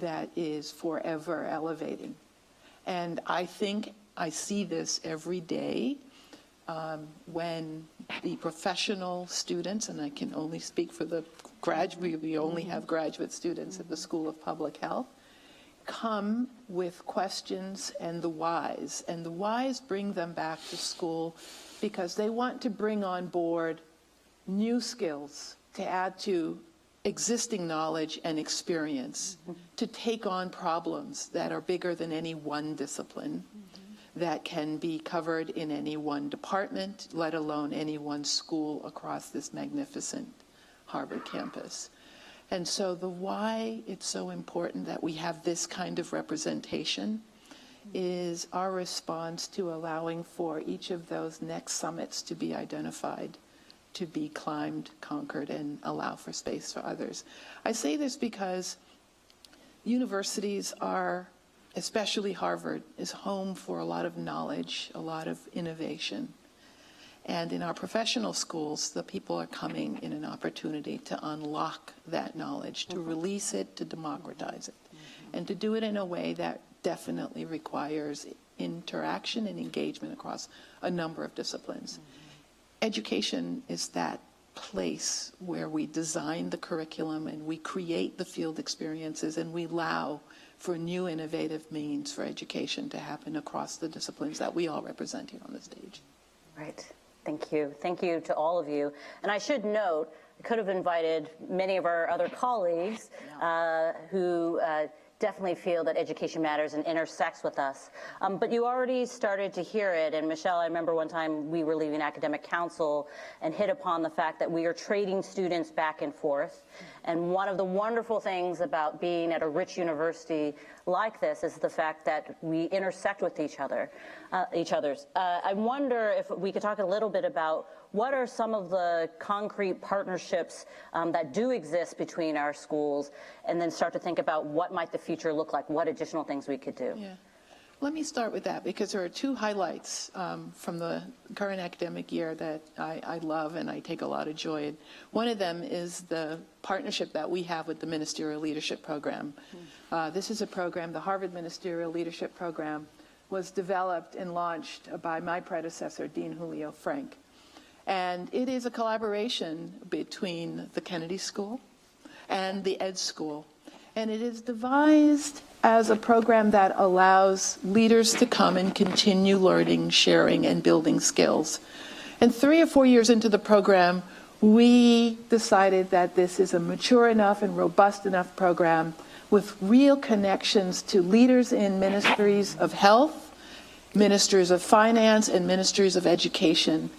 that is forever elevating. And I think I see this every day when the professional students, and I can only speak for the graduate, we only have graduate students at the School of Public Health, come with questions and the whys. And the whys bring them back to school because they want to bring on board new skills to add to existing knowledge and experience, to take on problems that are bigger than any one discipline, that can be covered in any one department, let alone any one school across this magnificent Harvard campus. And so the why it's so important that we have this kind of representation is our response to allowing for each of those next summits to be identified, to be climbed, conquered, and allow for space for others. I say this because universities are, especially Harvard, is home for a lot of knowledge, a lot of innovation. And in our professional schools, the people are coming in an opportunity to unlock that knowledge, to release it, to democratize it, and to do it in a way that definitely requires interaction and engagement across a number of disciplines. Education is that place where we design the curriculum and we create the field experiences and we allow for new innovative means for education to happen across the disciplines that we all represent here on the stage. Right. Thank you. Thank you to all of you. And I should note, I could have invited many of our other colleagues who definitely feel that education matters and intersects with us. But you already started to hear it. And Michelle, I remember one time we were leaving academic council and hit upon the fact that we are trading students back and forth. And one of the wonderful things about being at a rich university like this is the fact that we intersect with each other's. I wonder if we could talk a little bit about what are some of the concrete partnerships that do exist between our schools, and then start to think about what might the future look like, what additional things we could do. Yeah. Let me start with that, because there are two highlights from the current academic year that I love and I take a lot of joy in. One of them is the partnership that we have with the Ministerial Leadership Program. This is a program, the Harvard Ministerial Leadership Program was developed and launched by my predecessor, Dean Julio Frank. And it is a collaboration between the Kennedy School and the Ed School. And it is devised as a program that allows leaders to come and continue learning, sharing, and building skills. And 3 or 4 years into the program, we decided that this is a mature enough and robust enough program with real connections to leaders in ministries of health, ministries of finance, and ministries of education.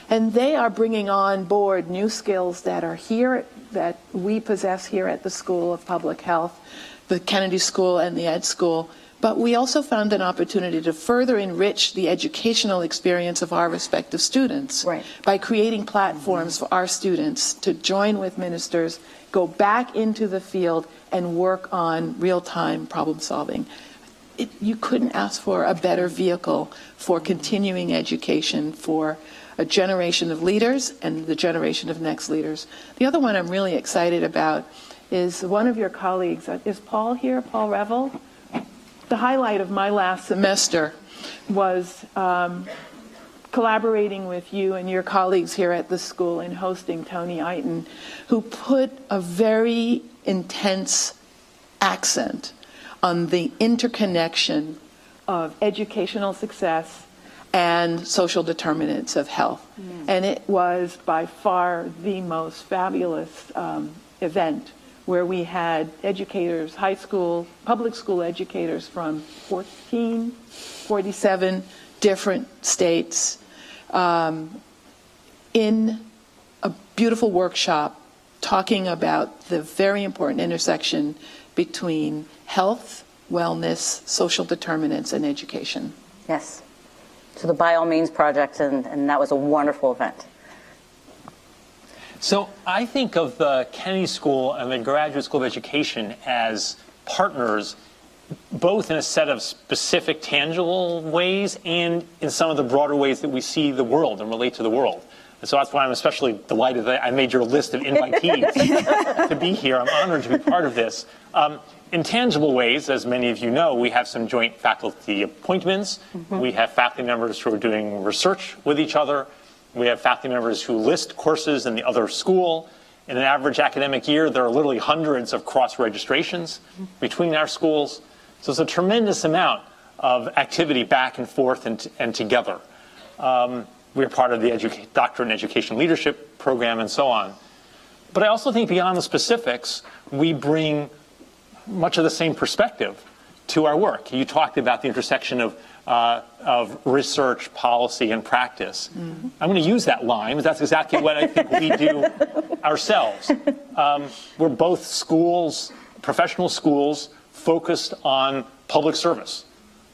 And they are bringing on board new skills that are here, that we possess here at the School of Public Health, the Kennedy School and the Ed School. But we also found an opportunity to further enrich the educational experience of our respective students by creating platforms for our students to join with ministers, go back into the field, and work on real-time problem solving. You couldn't ask for a better vehicle for continuing education for a generation of leaders and the generation of next leaders. The other one I'm really excited about is one of your colleagues. Is Paul here, Paul Revel? The highlight of my last semester was collaborating with you and your colleagues here at the school in hosting Tony Eiton, who put a very intense accent on the interconnection of educational success and social determinants of health. And it was by far the most fabulous event, where we had educators, high school, public school educators from 47 different states in a beautiful workshop talking about the very important intersection between health, wellness, social determinants, and education. Yes. So the By All Means Project, and that was a wonderful event. So I think of the Kennedy School and the Graduate School of Education as partners, both in a set of specific tangible ways and in some of the broader ways that we see the world and relate to the world. And so that's why I'm especially delighted that I made your list of invitees to be here. I'm honored to be part of this. In tangible ways, as many of you know, we have some joint faculty appointments. We have faculty members who are doing research with each other. We have faculty members who list courses in the other school. In an average academic year, there are literally hundreds of cross-registrations between our schools. So it's a tremendous amount of activity back and forth and together. We're part of the Doctorate in Education Leadership program and so on. But I also think beyond the specifics, we bring much of the same perspective to our work. You talked about the intersection of research, policy, and practice. I'm going to use that line, but that's exactly what I think we do ourselves. We're both schools, professional schools, focused on public service,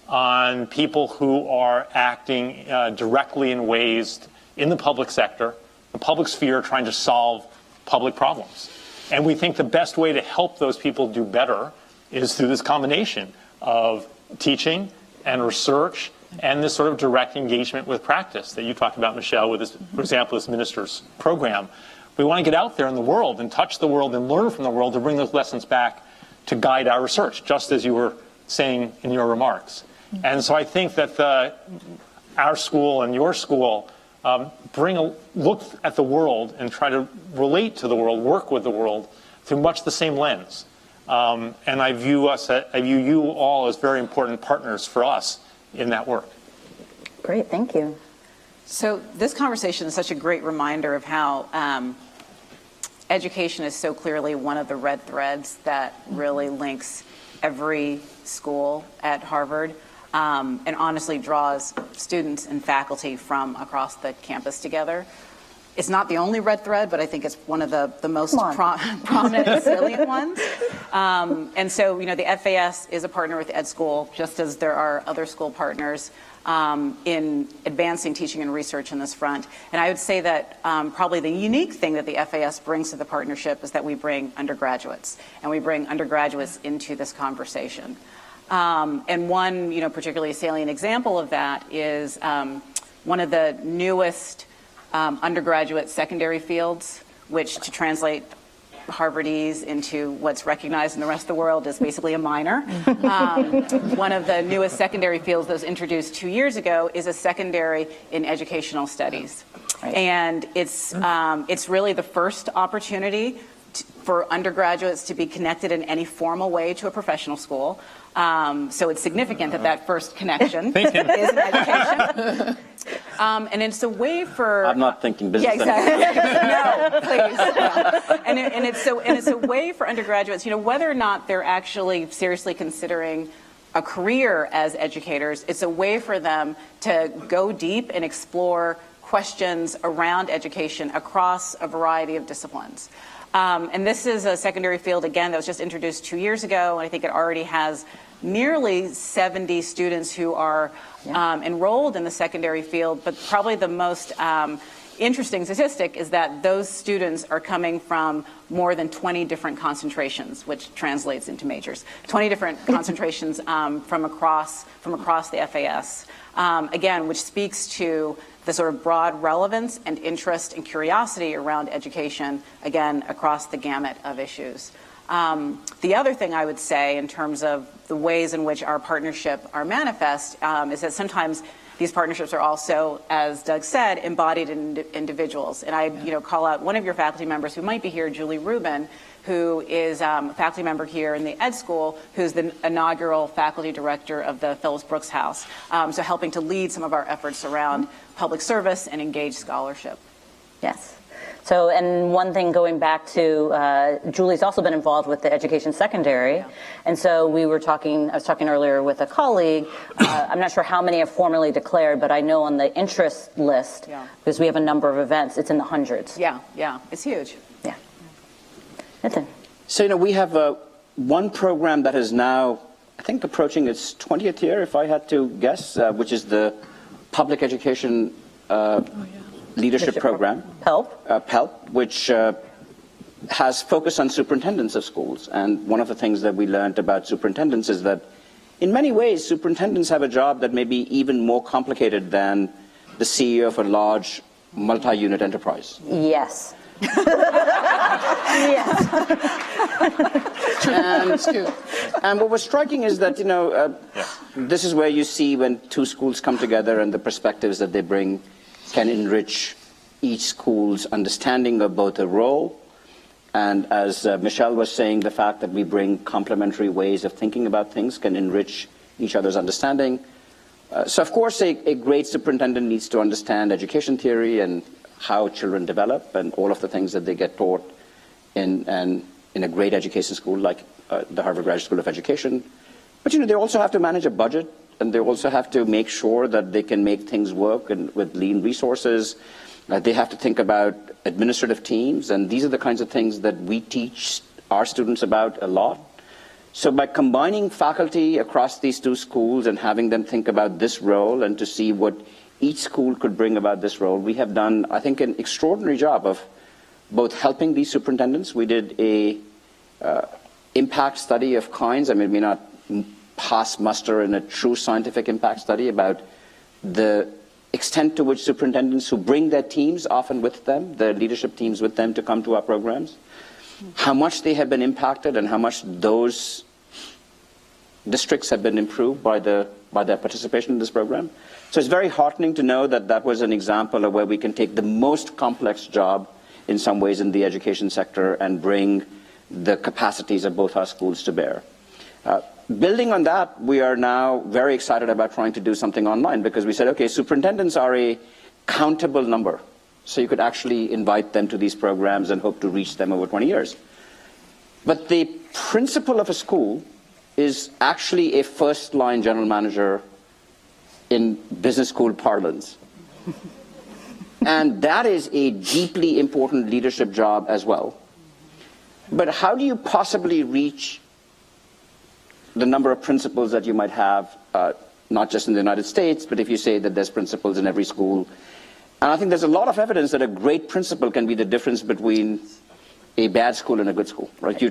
on people who are acting directly in ways in the public sector, the public sphere, trying to solve public problems. And we think the best way to help those people do better is through this combination of teaching and research and this sort of direct engagement with practice that you talked about, Michelle, with this, for example, this minister's program. We want to get out there in the world and touch the world and learn from the world to bring those lessons back to guide our research, just as you were saying in your remarks. And so I think that our school and your school look at the world and try to relate to the world, work with the world through much the same lens. And I view you all as very important partners for us in that work. Great, thank you. So this conversation is such a great reminder of how education is so clearly one of the red threads that really links every school at Harvard, and honestly draws students and faculty from across the campus together. It's not the only red thread, but I think it's one of the most prominent and salient ones. And so, the FAS is a partner with Ed School, just as there are other school partners in advancing teaching and research in this front. And I would say that probably the unique thing that the FAS brings to the partnership is that we bring undergraduates, and we bring undergraduates into this conversation. And one, particularly salient example of that is one of the newest undergraduate secondary fields, which to translate Harvardese into what's recognized in the rest of the world is basically a minor. One of the newest secondary fields that was introduced 2 years ago is a secondary in educational studies. Right. And it's really the first opportunity for undergraduates to be connected in any formal way to a professional school. So it's significant that first connection is in education. And it's a way for... I'm not thinking business. Yeah, exactly. No, please. No. And it's a way for undergraduates, whether or not they're actually seriously considering a career as educators, it's a way for them to go deep and explore questions around education across a variety of disciplines. And this is a secondary field, again, that was just introduced 2 years ago, and I think it already has nearly 70 students who are enrolled in the secondary field, but probably the most interesting statistic is that those students are coming from more than 20 different concentrations, which translates into majors. 20 different concentrations from across the FAS, again, which speaks to the sort of broad relevance and interest and curiosity around education, again, across the gamut of issues. The other thing I would say in terms of the ways in which our partnership are manifest is that sometimes these partnerships are also, as Doug said, embodied in individuals. And I call out one of your faculty members who might be here, Julie Rubin, who is a faculty member here in the Ed School, who's the inaugural faculty director of the Phillips Brooks House, so helping to lead some of our efforts around public service and engaged scholarship. Yes. So, and one thing going back to, Julie's also been involved with the education secondary. And so I was talking earlier with a colleague, I'm not sure how many have formally declared, but I know on the interest list, because we have a number of events, it's in the hundreds. Yeah, it's huge. Yeah. Nathan. So, we have one program that is now, I think, approaching its 20th year, if I had to guess, which is the Public Education Leadership Program. PELP, which has focused on superintendents of schools. And one of the things that we learned about superintendents is that in many ways, superintendents have a job that may be even more complicated than the CEO of a large multi-unit enterprise. Yes. And what was striking is that, this is where you see when two schools come together and the perspectives that they bring can enrich each school's understanding of both a role, and as Michelle was saying, the fact that we bring complementary ways of thinking about things can enrich each other's understanding. So of course a great superintendent needs to understand education theory and how children develop and all of the things that they get taught in a great education school like the Harvard Graduate School of Education. But they also have to manage a budget, and they also have to make sure that they can make things work and with lean resources. They have to think about administrative teams, and these are the kinds of things that we teach our students about a lot. So by combining faculty across these two schools and having them think about this role and to see what each school could bring about this role, we have done, I think, an extraordinary job of both helping these superintendents. We did a impact study of kinds. I mean, it may not pass muster in a true scientific impact study about the extent to which superintendents who bring their teams often with them, their leadership teams with them to come to our programs, how much they have been impacted and how much those districts have been improved by their participation in this program. So it's very heartening to know that that was an example of where we can take the most complex job in some ways in the education sector and bring the capacities of both our schools to bear. Building on that, we are now very excited about trying to do something online because we said, okay, superintendents are a countable number. So you could actually invite them to these programs and hope to reach them over 20 years. But the principal of a school is actually a first-line general manager in business school parlance. And that is a deeply important leadership job as well. But how do you possibly reach the number of principals that you might have, not just in the United States, but if you say that there's principals in every school? And I think there's a lot of evidence that a great principal can be the difference between a bad school and a good school, right?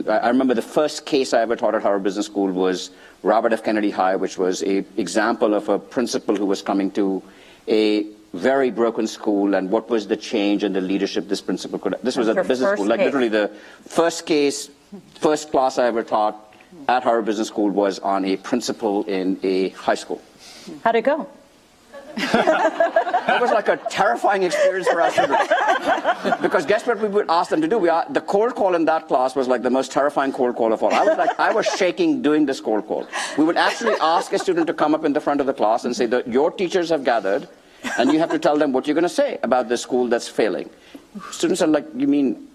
I remember the first case I ever taught at Harvard Business School was Robert F. Kennedy High, which was an example of a principal who was coming to a very broken school, and what was the change and the leadership this principal could have. This was at the business school, like literally the first class I ever taught at Harvard Business School was on a principal in a high school. How'd it go? It was like a terrifying experience for our students. Because guess what we would ask them to do? The cold call in that class was like the most terrifying cold call of all. I was shaking doing this cold call. We would actually ask a student to come up in the front of the class and say that your teachers have gathered and you have to tell them what you're going to say about the school that's failing. Students are like, you mean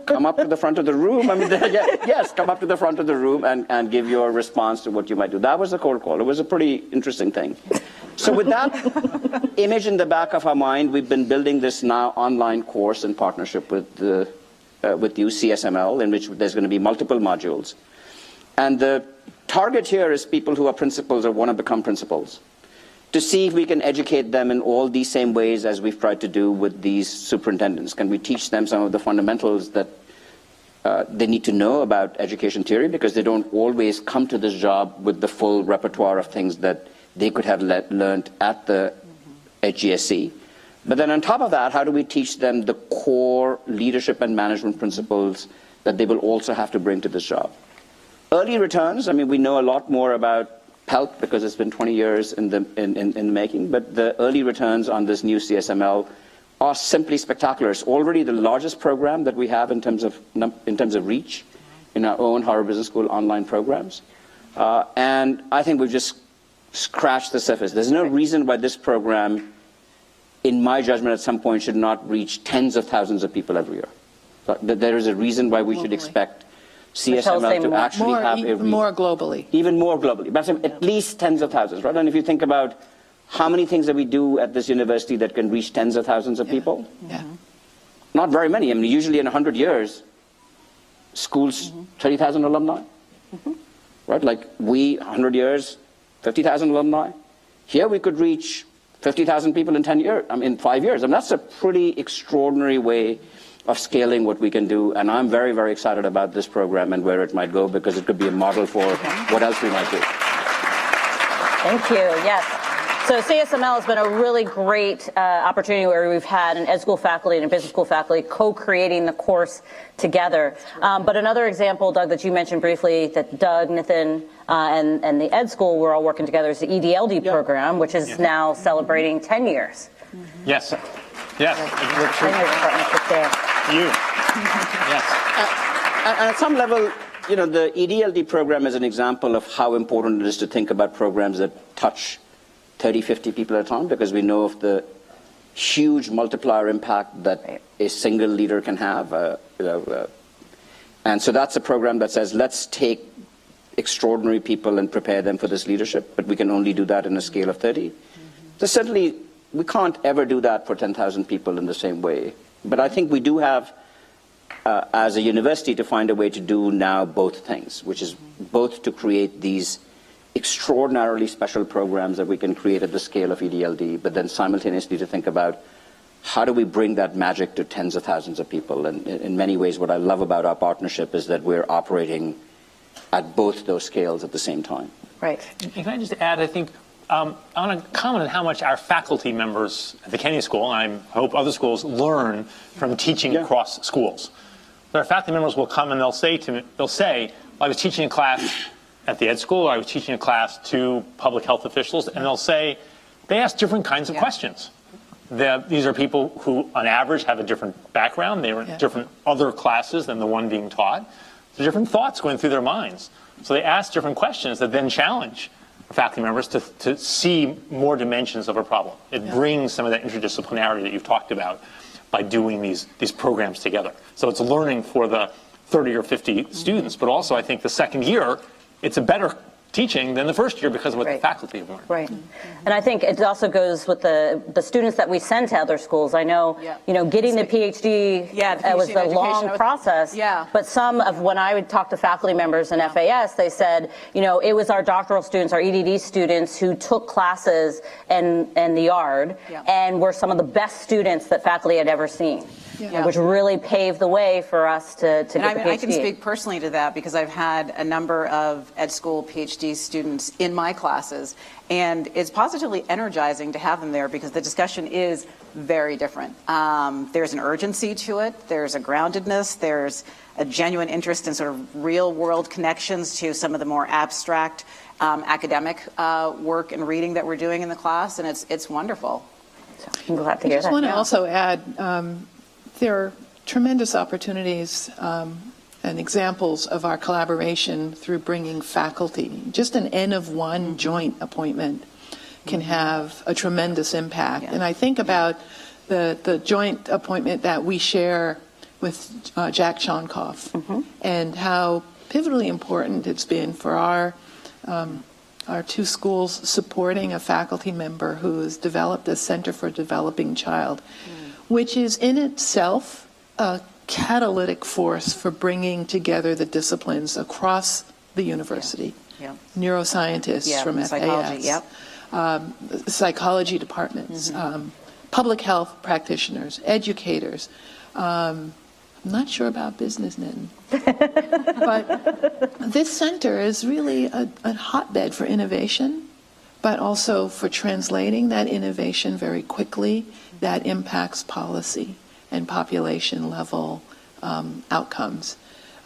come up to the front of the room? I mean, yes, come up to the front of the room and give your response to what you might do. That was the cold call. It was a pretty interesting thing. So with that image in the back of our mind, we've been building this now online course in partnership with you, CSML, in which there's going to be multiple modules. And the target here is people who are principals or want to become principals, to see if we can educate them in all these same ways as we've tried to do with these superintendents. Can we teach them some of the fundamentals that they need to know about education theory, because they don't always come to this job with the full repertoire of things that they could have learned at the HGSE. But then on top of that, how do we teach them the core leadership and management principles that they will also have to bring to this job? Early returns, I mean, we know a lot more about PELP because it's been 20 years in the making, but the early returns on this new CSML are simply spectacular. It's already the largest program that we have in terms of reach in our own Harvard Business School online programs. And I think we've just scratched the surface. There's no reason why this program, in my judgment, at some point should not reach tens of thousands of people every year. So there is a reason why we should expect CSML to actually have more globally. Even more globally. But at least tens of thousands, right? And if you think about how many things that we do at this university that can reach tens of thousands of people, not very many. I mean, usually in 100 years, schools, 30,000 alumni, right? Like 100 years, 50,000 alumni. Here we could reach 50,000 people in 10 years, in 5 years. And that's a pretty extraordinary way of scaling what we can do. And I'm very, very excited about this program and where it might go, because it could be a model for what else we might do. Thank you. Yes. So CSML has been a really great opportunity where we've had an ed school faculty and a business school faculty co-creating the course together. But another example, Doug, that you mentioned briefly, that Doug, Nathan, and the ed school were all working together is the EDLD program, which is now celebrating 10 years. Yes. Yes. 10 years of partnership there. You. Yes. And at some level, you know, the EDLD program is an example of how important it is to think about programs that touch 30, 50 people at a time, because we know of the huge multiplier impact that a single leader can have. And so that's a program that says, let's take extraordinary people and prepare them for this leadership, but we can only do that in a scale of 30. So certainly, we can't ever do that for 10,000 people in the same way. But I think we do have, as a university, to find a way to do now both things, which is both to create these extraordinarily special programs that we can create at the scale of EDLD, but then simultaneously to think about how do we bring that magic to tens of thousands of people. And in many ways, what I love about our partnership is that we're operating at both those scales at the same time. Right. And can I just add, I think I want to comment on how much our faculty members at the Kennedy School, and I hope other schools, learn from teaching across schools. Our faculty members will come and they'll say to me, I was teaching a class at the ed school, or I was teaching a class to public health officials, and they'll say, they ask different kinds of questions. These are people who, on average, have a different background. They were in different other classes than the one being taught. There's different thoughts going through their minds. So they ask different questions that then challenge faculty members to see more dimensions of a problem. It brings some of that interdisciplinarity that you've talked about by doing these programs together. So it's learning for the 30 or 50 students, but also I think the second year, it's a better teaching than the first year because of what the faculty have learned. Right. And I think it also goes with the students that we send to other schools. I know, you know, getting the PhD, was a long process, but some of when I would talk to faculty members in FAS, they said, you know, it was our doctoral students, our EDD students who took classes in the yard and were some of the best students that faculty had ever seen. Which really paved the way for us to get the PhD. I can speak personally to that because I've had a number of ed school PhD students in my classes, and it's positively energizing to have them there because the discussion is very different. There's an urgency to it, there's a groundedness, there's a genuine interest in sort of real world connections to some of the more abstract academic work and reading that we're doing in the class, and it's wonderful. So I'm glad to hear that. I just want to also add, there are tremendous opportunities and examples of our collaboration through bringing faculty. Just an N of one joint appointment can have a tremendous impact. And I think about the joint appointment that we share with Jack Shonkoff and how pivotally important it's been for our two schools supporting a faculty member who has developed a Center for Developing Child, which is in itself a catalytic force for bringing together the disciplines across the university. Neuroscientists from FAS, psychology departments, public health practitioners, educators. I'm not sure about businessmen, but this center is really a hotbed for innovation, but also for translating that innovation very quickly that impacts policy and population level outcomes.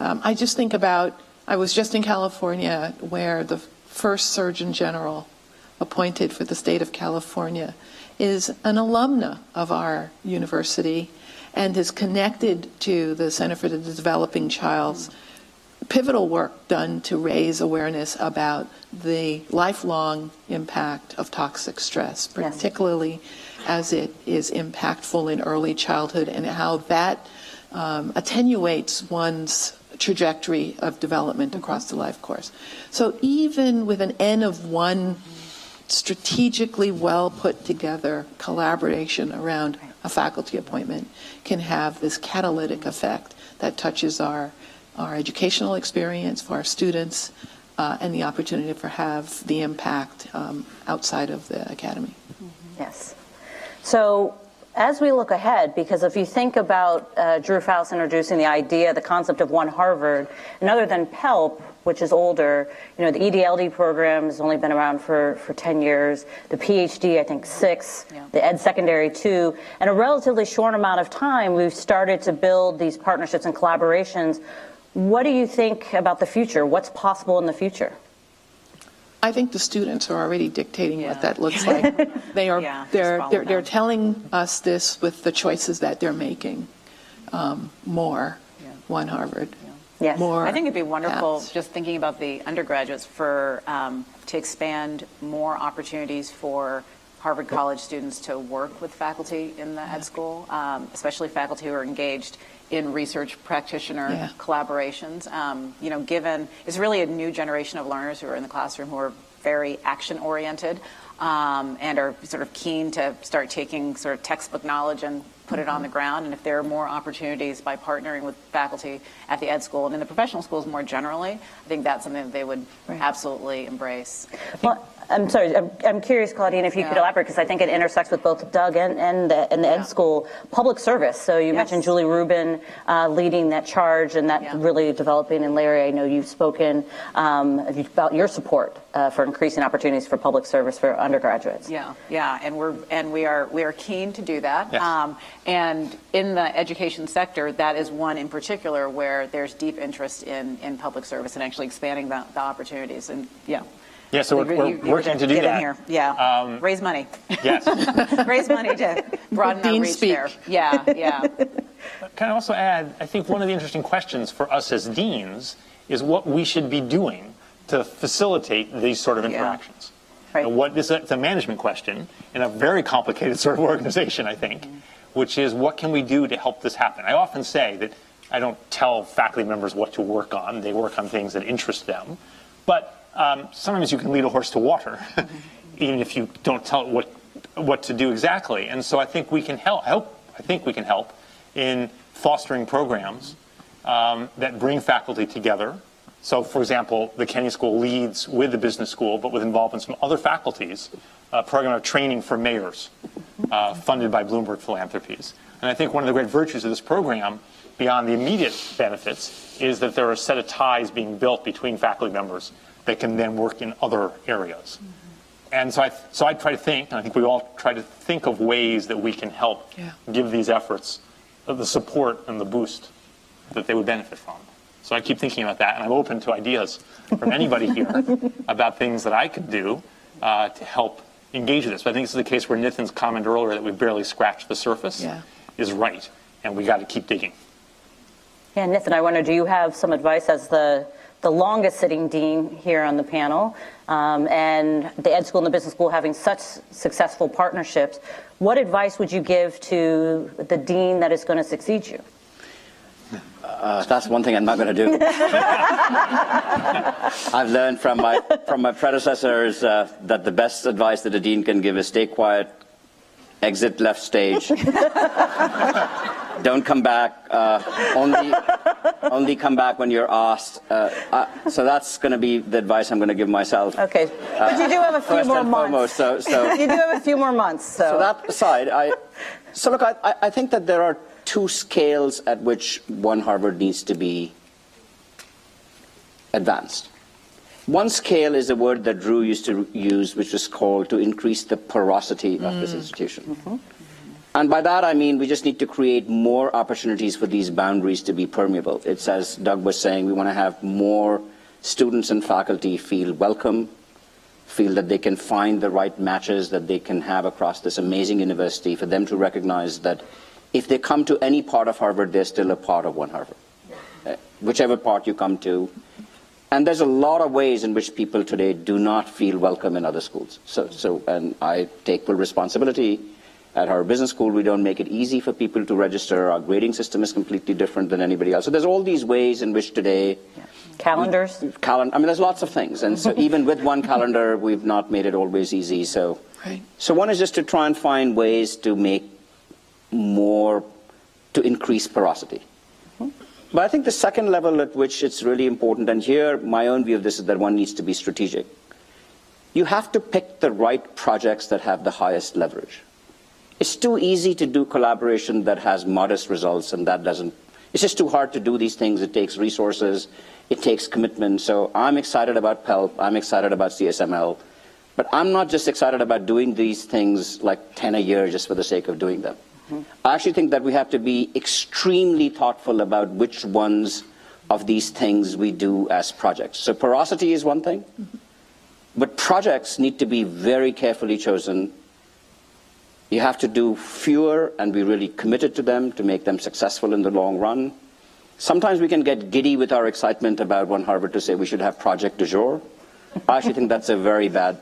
I just think about, I was just in California where the first Surgeon General appointed for the state of California is an alumna of our university and is connected to the Center for the Developing Child's pivotal work done to raise awareness about the lifelong impact of toxic stress, particularly as it is impactful in early childhood and how that attenuates one's trajectory of development across the life course. So even with an N of one strategically well put together collaboration around a faculty appointment can have this catalytic effect that touches our educational experience for our students and the opportunity to have the impact outside of the academy. Yes. So as we look ahead, because if you think about Drew Faust introducing the idea, the concept of One Harvard, and other than PELP, which is older, you know, the EDLD program has only been around for 10 years, the PhD, I think 6, the Ed Secondary 2, in a relatively short amount of time, we've started to build these partnerships and collaborations. What do you think about the future? What's possible in the future? I think the students are already dictating what that looks like. They're telling us this with the choices that they're making. More One Harvard. Yes. More I think it'd be wonderful, paths. just thinking about the undergraduates, for to expand more opportunities for Harvard College students to work with faculty in the ed school, especially faculty who are engaged in research practitioner collaborations. You know, given it's really a new generation of learners who are in the classroom who are very action-oriented and are sort of keen to start taking sort of textbook knowledge and put it on the ground. And if there are more opportunities by partnering with faculty at the ed school and in the professional schools more generally, I think that's something that they would absolutely embrace. Well, I'm sorry, I'm curious, Claudine, if you could elaborate, because I think it intersects with both Doug and the Ed School. Public service, so you mentioned Julie Rubin leading that charge and that really developing, and Larry, I know you've spoken about your support for increasing opportunities for public service for undergraduates. Yeah, and we are keen to do that. Yes. And in the education sector, that is one in particular where there's deep interest in public service and actually expanding the opportunities. And Yeah, so we're working to do get that. In here. Yeah, raise money. Yes. Raise money to broaden our reach there. Yeah. Can I also add, I think one of the interesting questions for us as deans is what we should be doing to facilitate these sort of interactions. Right. And it's a management question in a very complicated sort of organization, I think, which is what can we do to help this happen? I often say that I don't tell faculty members what to work on. They work on things that interest them. But sometimes you can lead a horse to water, even if you don't tell it what to do exactly. And so I think we can help. I think we can help in fostering programs that bring faculty together. So, for example, the Kenny School leads with the business school, but with involvement from other faculties, a program of training for mayors funded by Bloomberg Philanthropies. And I think one of the great virtues of this program, beyond the immediate benefits, is that there are a set of ties being built between faculty members that can then work in other areas. And so I try to think, and I think we all try to think of ways that we can help give these efforts the support and the boost that they would benefit from. So I keep thinking about that, and I'm open to ideas from anybody here about things that I could do to help engage with this. But I think this is the case where Nitin's comment earlier that we've barely scratched the surface is right, and we got to keep digging. Yeah, Nitin, I wonder, do you have some advice as the longest sitting dean here on the panel, and the Ed School and the Business School having such successful partnerships? What advice would you give to the dean that is going to succeed you? That's one thing I'm not going to do. I've learned from my predecessors that the best advice that a dean can give is stay quiet, exit left stage, don't come back, only come back when you're asked. So that's going to be the advice I'm going to give myself. Okay, but you do have a few more months. Foremost, so you do have a few more months. So that aside, look, I think that there are two scales at which one Harvard needs to be advanced. One scale is a word that Drew used to use, which is called to increase the porosity of this institution. And by that I mean we just need to create more opportunities for these boundaries to be permeable. It's, as Doug was saying, we want to have more students and faculty feel welcome, feel that they can find the right matches that they can have across this amazing university, for them to recognize that if they come to any part of Harvard, they're still a part of one Harvard, whichever part you come to. And there's a lot of ways in which people today do not feel welcome in other schools. And I take full responsibility. At our business school, we don't make it easy for people to register. Our grading system is completely different than anybody else. So there's all these ways in which today... Calendars? I mean, there's lots of things. And so even with one calendar, we've not made it always easy. So one is just to try and find ways to make more, to increase porosity. But I think the second level at which it's really important, and here my own view of this is that one needs to be strategic. You have to pick the right projects that have the highest leverage. It's too easy to do collaboration that has modest results, and that doesn't, it's just too hard to do these things. It takes resources, it takes commitment. So I'm excited about PELP, I'm excited about CSML, but I'm not just excited about doing these things like 10 a year just for the sake of doing them. I actually think that we have to be extremely thoughtful about which ones of these things we do as projects. So porosity is one thing, but projects need to be very carefully chosen. You have to do fewer and be really committed to them to make them successful in the long run. Sometimes we can get giddy with our excitement about one Harvard to say we should have project du jour. I actually think that's a very bad,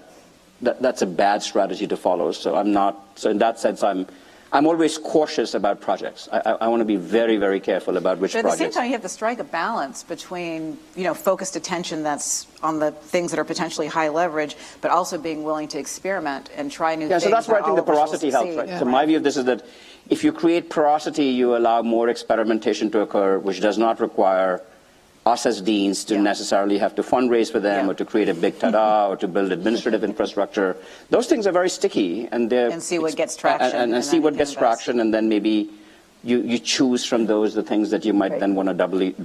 that's a bad strategy to follow. So I'm not, so in that sense, I'm always cautious about projects. I want to be very, very careful about which projects. But at the same time, you have to strike a balance between, focused attention that's on the things that are potentially high leverage, but also being willing to experiment and try new things. So that's where I think the porosity helps, right? Yeah. So my view of this is that if you create porosity, you allow more experimentation to occur, which does not require us as deans to necessarily have to fundraise for them or to create a big ta-da or to build administrative infrastructure. Those things are very sticky, and see what gets traction. And see what gets traction, and then maybe you choose from those the things that you might then want to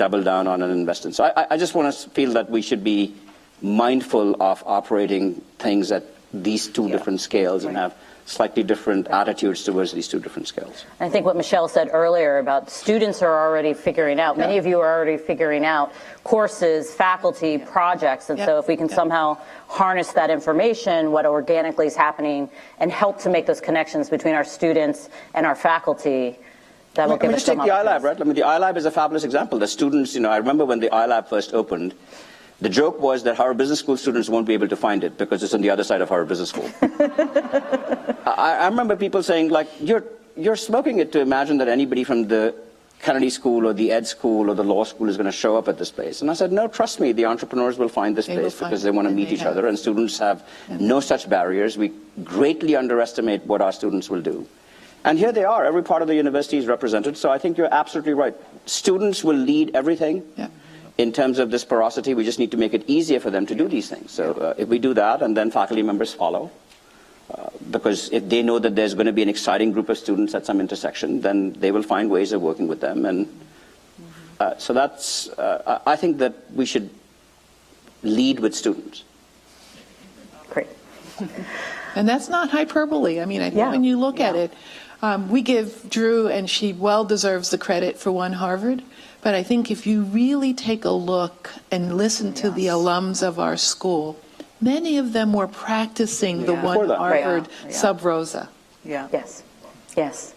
double down on and invest in. So I just want to feel that we should be mindful of operating things at these two different scales and have slightly different attitudes towards these two different scales. I think what Michelle said earlier about students are already figuring out, many of you are already figuring out courses, faculty, projects, and so if we can somehow harness that information, what organically is happening, and help to make those connections between our students and our faculty, that will give us some opportunities. Just take the iLab, right? I mean, the iLab is a fabulous example. The students, I remember when the iLab first opened, the joke was that Harvard Business School students won't be able to find it because it's on the other side of Harvard Business School. I remember people saying, like, you're smoking it to imagine that anybody from the Kennedy School or the Ed School or the law school is going to show up at this place. And I said, no, trust me, the entrepreneurs will find this place because they want to meet each other, and students have no such barriers. We greatly underestimate what our students will do. And here they are. Every part of the university is represented. So I think you're absolutely right. Students will lead everything. In terms of this porosity, we just need to make it easier for them to do these things. So if we do that, and then faculty members follow, because if they know that there's going to be an exciting group of students at some intersection, then they will find ways of working with them. And so that's, I think that we should lead with students. Great. And that's not hyperbole. I mean, I think when you look at it, we give Drew, and she well deserves the credit for One Harvard. But I think if you really take a look and listen to the alums of our school, many of them were practicing the One Harvard sub rosa. Yes. Yes.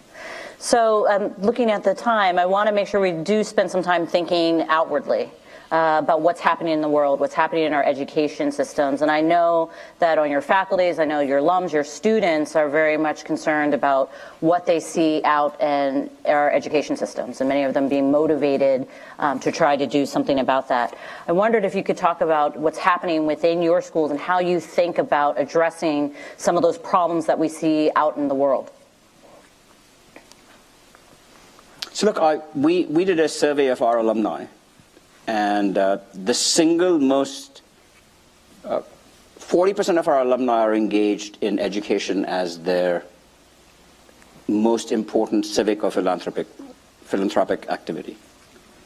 So looking at the time, I want to make sure we do spend some time thinking outwardly about what's happening in the world, what's happening in our education systems. And I know that on your faculties, I know your alums, your students are very much concerned about what they see out in our education systems, and many of them being motivated to try to do something about that. I wondered if you could talk about what's happening within your schools and how you think about addressing some of those problems that we see out in the world. So look, we did a survey of our alumni. And the single most, 40% of our alumni are engaged in education as their most important civic or philanthropic activity.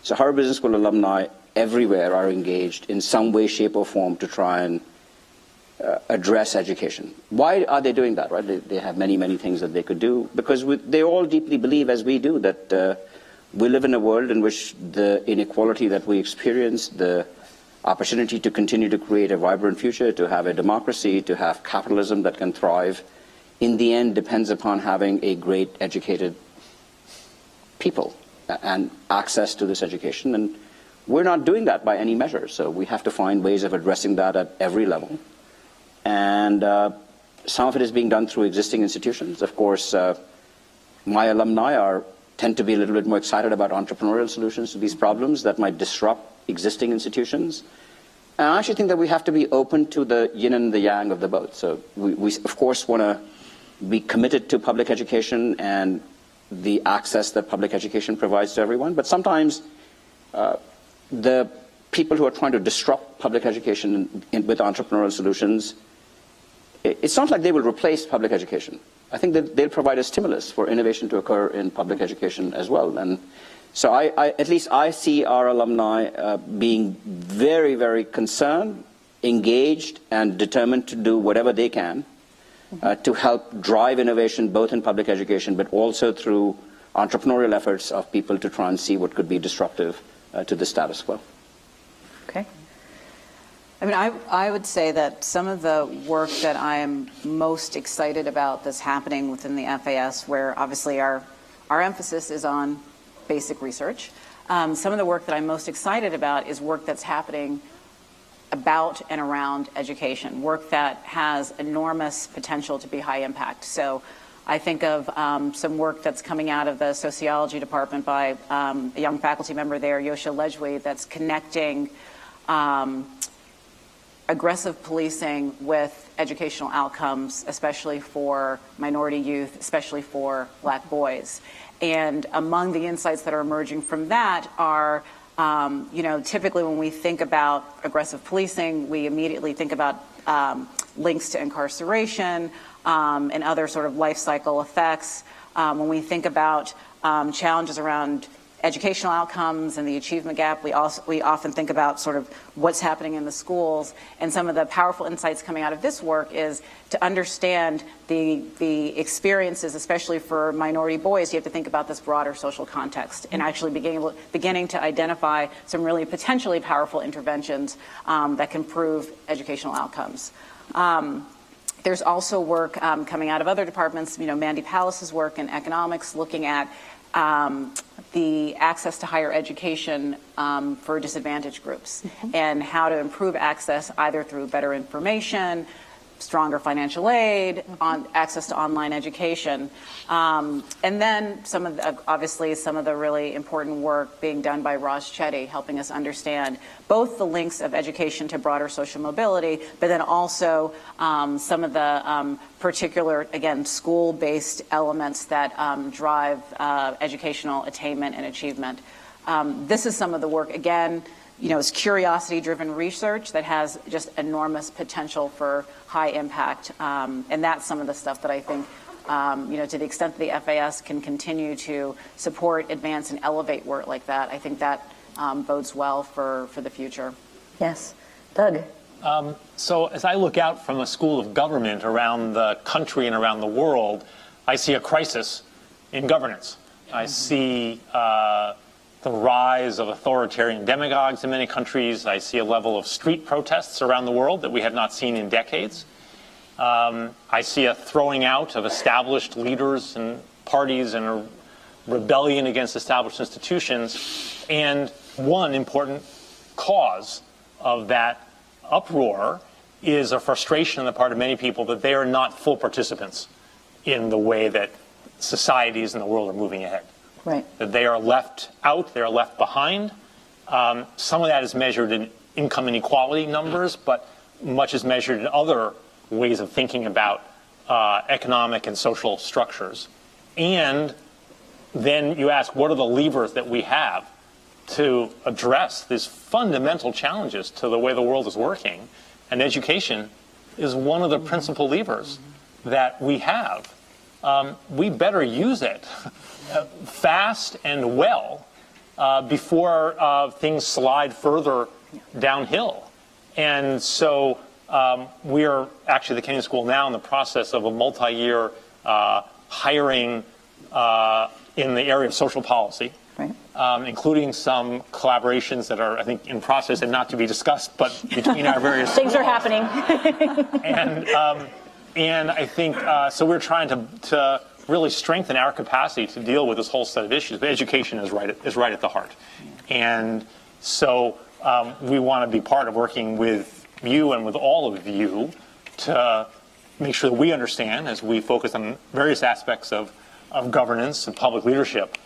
So Harvard Business School alumni everywhere are engaged in some way, shape, or form to try and address education. Why are they doing that, right? They have many, many things that they could do, because they all deeply believe, as we do, that we live in a world in which the inequality that we experience, the opportunity to continue to create a vibrant future, to have a democracy, to have capitalism that can thrive, in the end depends upon having a great educated people and access to this education. And we're not doing that by any measure. So we have to find ways of addressing that at every level. And some of it is being done through existing institutions. Of course, my alumni tend to be a little bit more excited about entrepreneurial solutions to these problems that might disrupt existing institutions. And I actually think that we have to be open to the yin and the yang of the both. So we of course, want to be committed to public education and the access that public education provides to everyone. But sometimes the people who are trying to disrupt public education with entrepreneurial solutions, it's not like they will replace public education. I think that they'll provide a stimulus for innovation to occur in public education as well. And so at least I see our alumni being very, very concerned, engaged, and determined to do whatever they can to help drive innovation both in public education but also through entrepreneurial efforts of people to try and see what could be disruptive to the status quo. Okay. I mean, I would say that some of the work that I am most excited about that's happening within the FAS, where obviously our emphasis is on basic research, some of the work that I'm most excited about is work that's happening about and around education, work that has enormous potential to be high impact. So I think of some work that's coming out of the sociology department by a young faculty member there, Yosha Lejwi, that's connecting aggressive policing with educational outcomes, especially for minority youth, especially for Black boys. And among the insights that are emerging from that are Typically when we think about aggressive policing, we immediately think about links to incarceration and other sort of life cycle effects. When we think about challenges around educational outcomes and the achievement gap, we often think about sort of what's happening in the schools. And some of the powerful insights coming out of this work is to understand the experiences, especially for minority boys. You have to think about this broader social context and actually beginning to identify some really potentially powerful interventions that can improve educational outcomes. There's also work coming out of other departments, Mandy Palace's work in economics, looking at the access to higher education for disadvantaged groups and how to improve access either through better information, stronger financial aid, access to online education. And then obviously some of the really important work being done by Roz Chetty, helping us understand both the links of education to broader social mobility, but then also some of the particular, again, school-based elements that drive educational attainment and achievement. This is some of the work, again, it's curiosity-driven research that has just enormous potential for high impact. And that's some of the stuff that I think, to the extent that the FAS can continue to support, advance, and elevate work like that, I think that bodes well for the future. Yes. Doug? So as I look out from a school of government around the country and around the world, I see a crisis in governance. I see the rise of authoritarian demagogues in many countries. I see a level of street protests around the world that we have not seen in decades. I see a throwing out of established leaders and parties and a rebellion against established institutions. And one important cause of that uproar is a frustration on the part of many people that they are not full participants in the way that societies in the world are moving ahead. Right. That they are left out, they are left behind. Some of that is measured in income inequality numbers, but much is measured in other ways of thinking about economic and social structures. And then you ask, what are the levers that we have to address these fundamental challenges to the way the world is working? And education is one of the principal levers that we have. We better use it fast and well before things slide further downhill. And so we are actually, the Kenyon School now, in the process of a multi-year hiring in the area of social policy, including some collaborations that are, I think, in process and not to be discussed, but between our various Things are happening. And I think, so we're trying to really strengthen our capacity to deal with this whole set of issues. But education is right at the heart. And so we want to be part of working with you and with all of you to make sure that we understand, as we focus on various aspects of governance and public leadership,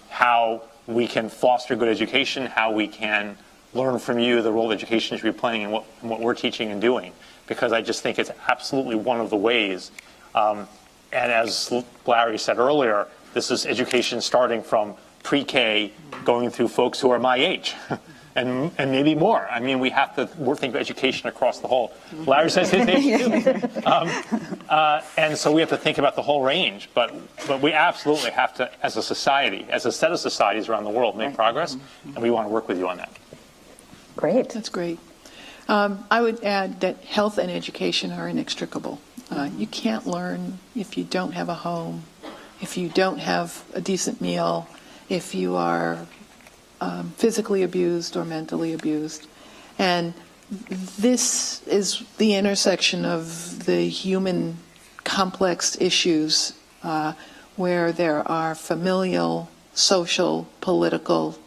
how we can foster good education, how we can learn from you the role that education should be playing in what we're teaching and doing. Because I just think it's absolutely one of the ways. And as Larry said earlier, this is education starting from pre-K, going through folks who are my age, and maybe more. I mean, we have to think of education across the whole. Larry says his age too. And so we have to think about the whole range. But we absolutely have to, as a society, as a set of societies around the world, make progress. And we want to work with you on that. Great. That's great. I would add that health and education are inextricable. You can't learn if you don't have a home, if you don't have a decent meal, if you are physically abused or mentally abused. And this is the intersection of the human complex issues where there are familial, social, political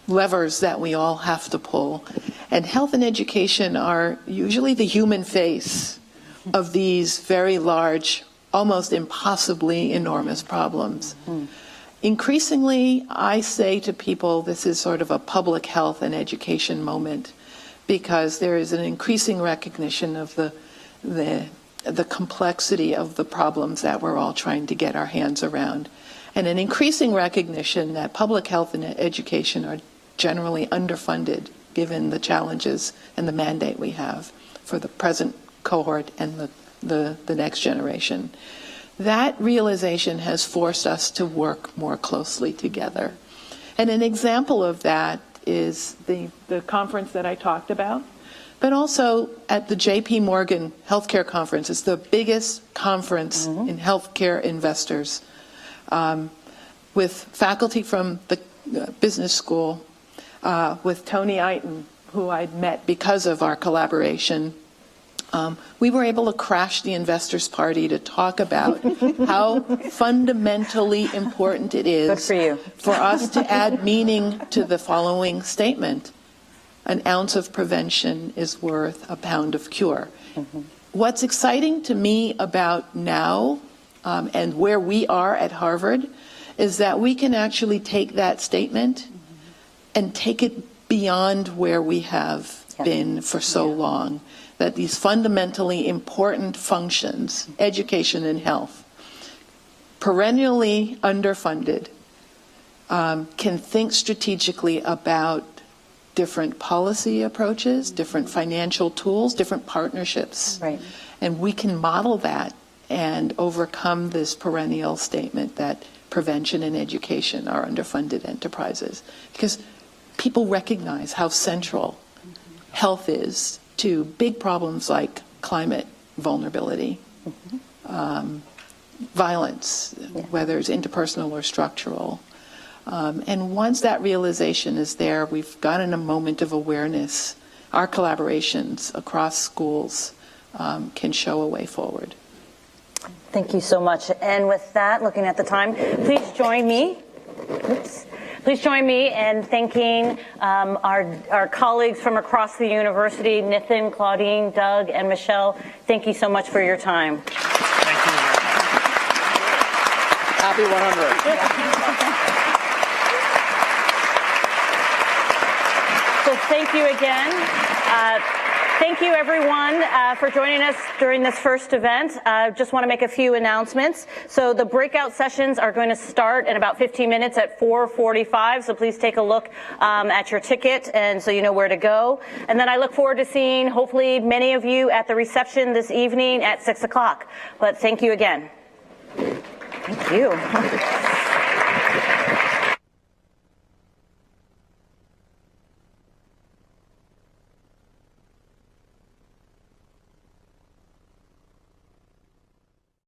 levers that we all have to pull. And health and education are usually the human face of these very large, almost impossibly enormous problems. Increasingly, I say to people, this is sort of a public health and education moment, because there is an increasing recognition of the complexity of the problems that we're all trying to get our hands around. and an increasing recognition that public health and education are generally underfunded given the challenges and the mandate we have for the present cohort and the next generation. That realization has forced us to work more closely together. And an example of that is the conference that I talked about, but also at the J.P. Morgan Healthcare Conference. It's the biggest conference in healthcare investors, with faculty from the business school, with Tony Eiton, who I'd met because of our collaboration. We were able to crash the investors' party to talk about how fundamentally important it is for us to add meaning to the following statement: an ounce of prevention is worth a pound of cure. What's exciting to me about now and where we are at Harvard is that we can actually take that statement and take it beyond where we have been for so long. That these fundamentally important functions, education and health, perennially underfunded, can think strategically about different policy approaches, different financial tools, different partnerships. Right. And we can model that and overcome this perennial statement that prevention and education are underfunded enterprises. Because people recognize how central health is to big problems like climate vulnerability, violence, whether it's interpersonal or structural. And once that realization is there, we've gotten a moment of awareness. Our collaborations across schools can show a way forward. Thank you so much. And with that, looking at the time, please join me. Please join me in thanking our colleagues from across the university, Nathan, Claudine, Doug, and Michelle. Thank you so much for your time. Thank you. Happy 100. So thank you again. Thank you, everyone, for joining us during this first event. Just want to make a few announcements. So the breakout sessions are going to start in about 15 minutes at 4:45. So please take a look at your ticket and so you know where to go. And then I look forward to seeing, hopefully, many of you at the reception this evening at 6 o'clock. But thank you again. Thank you.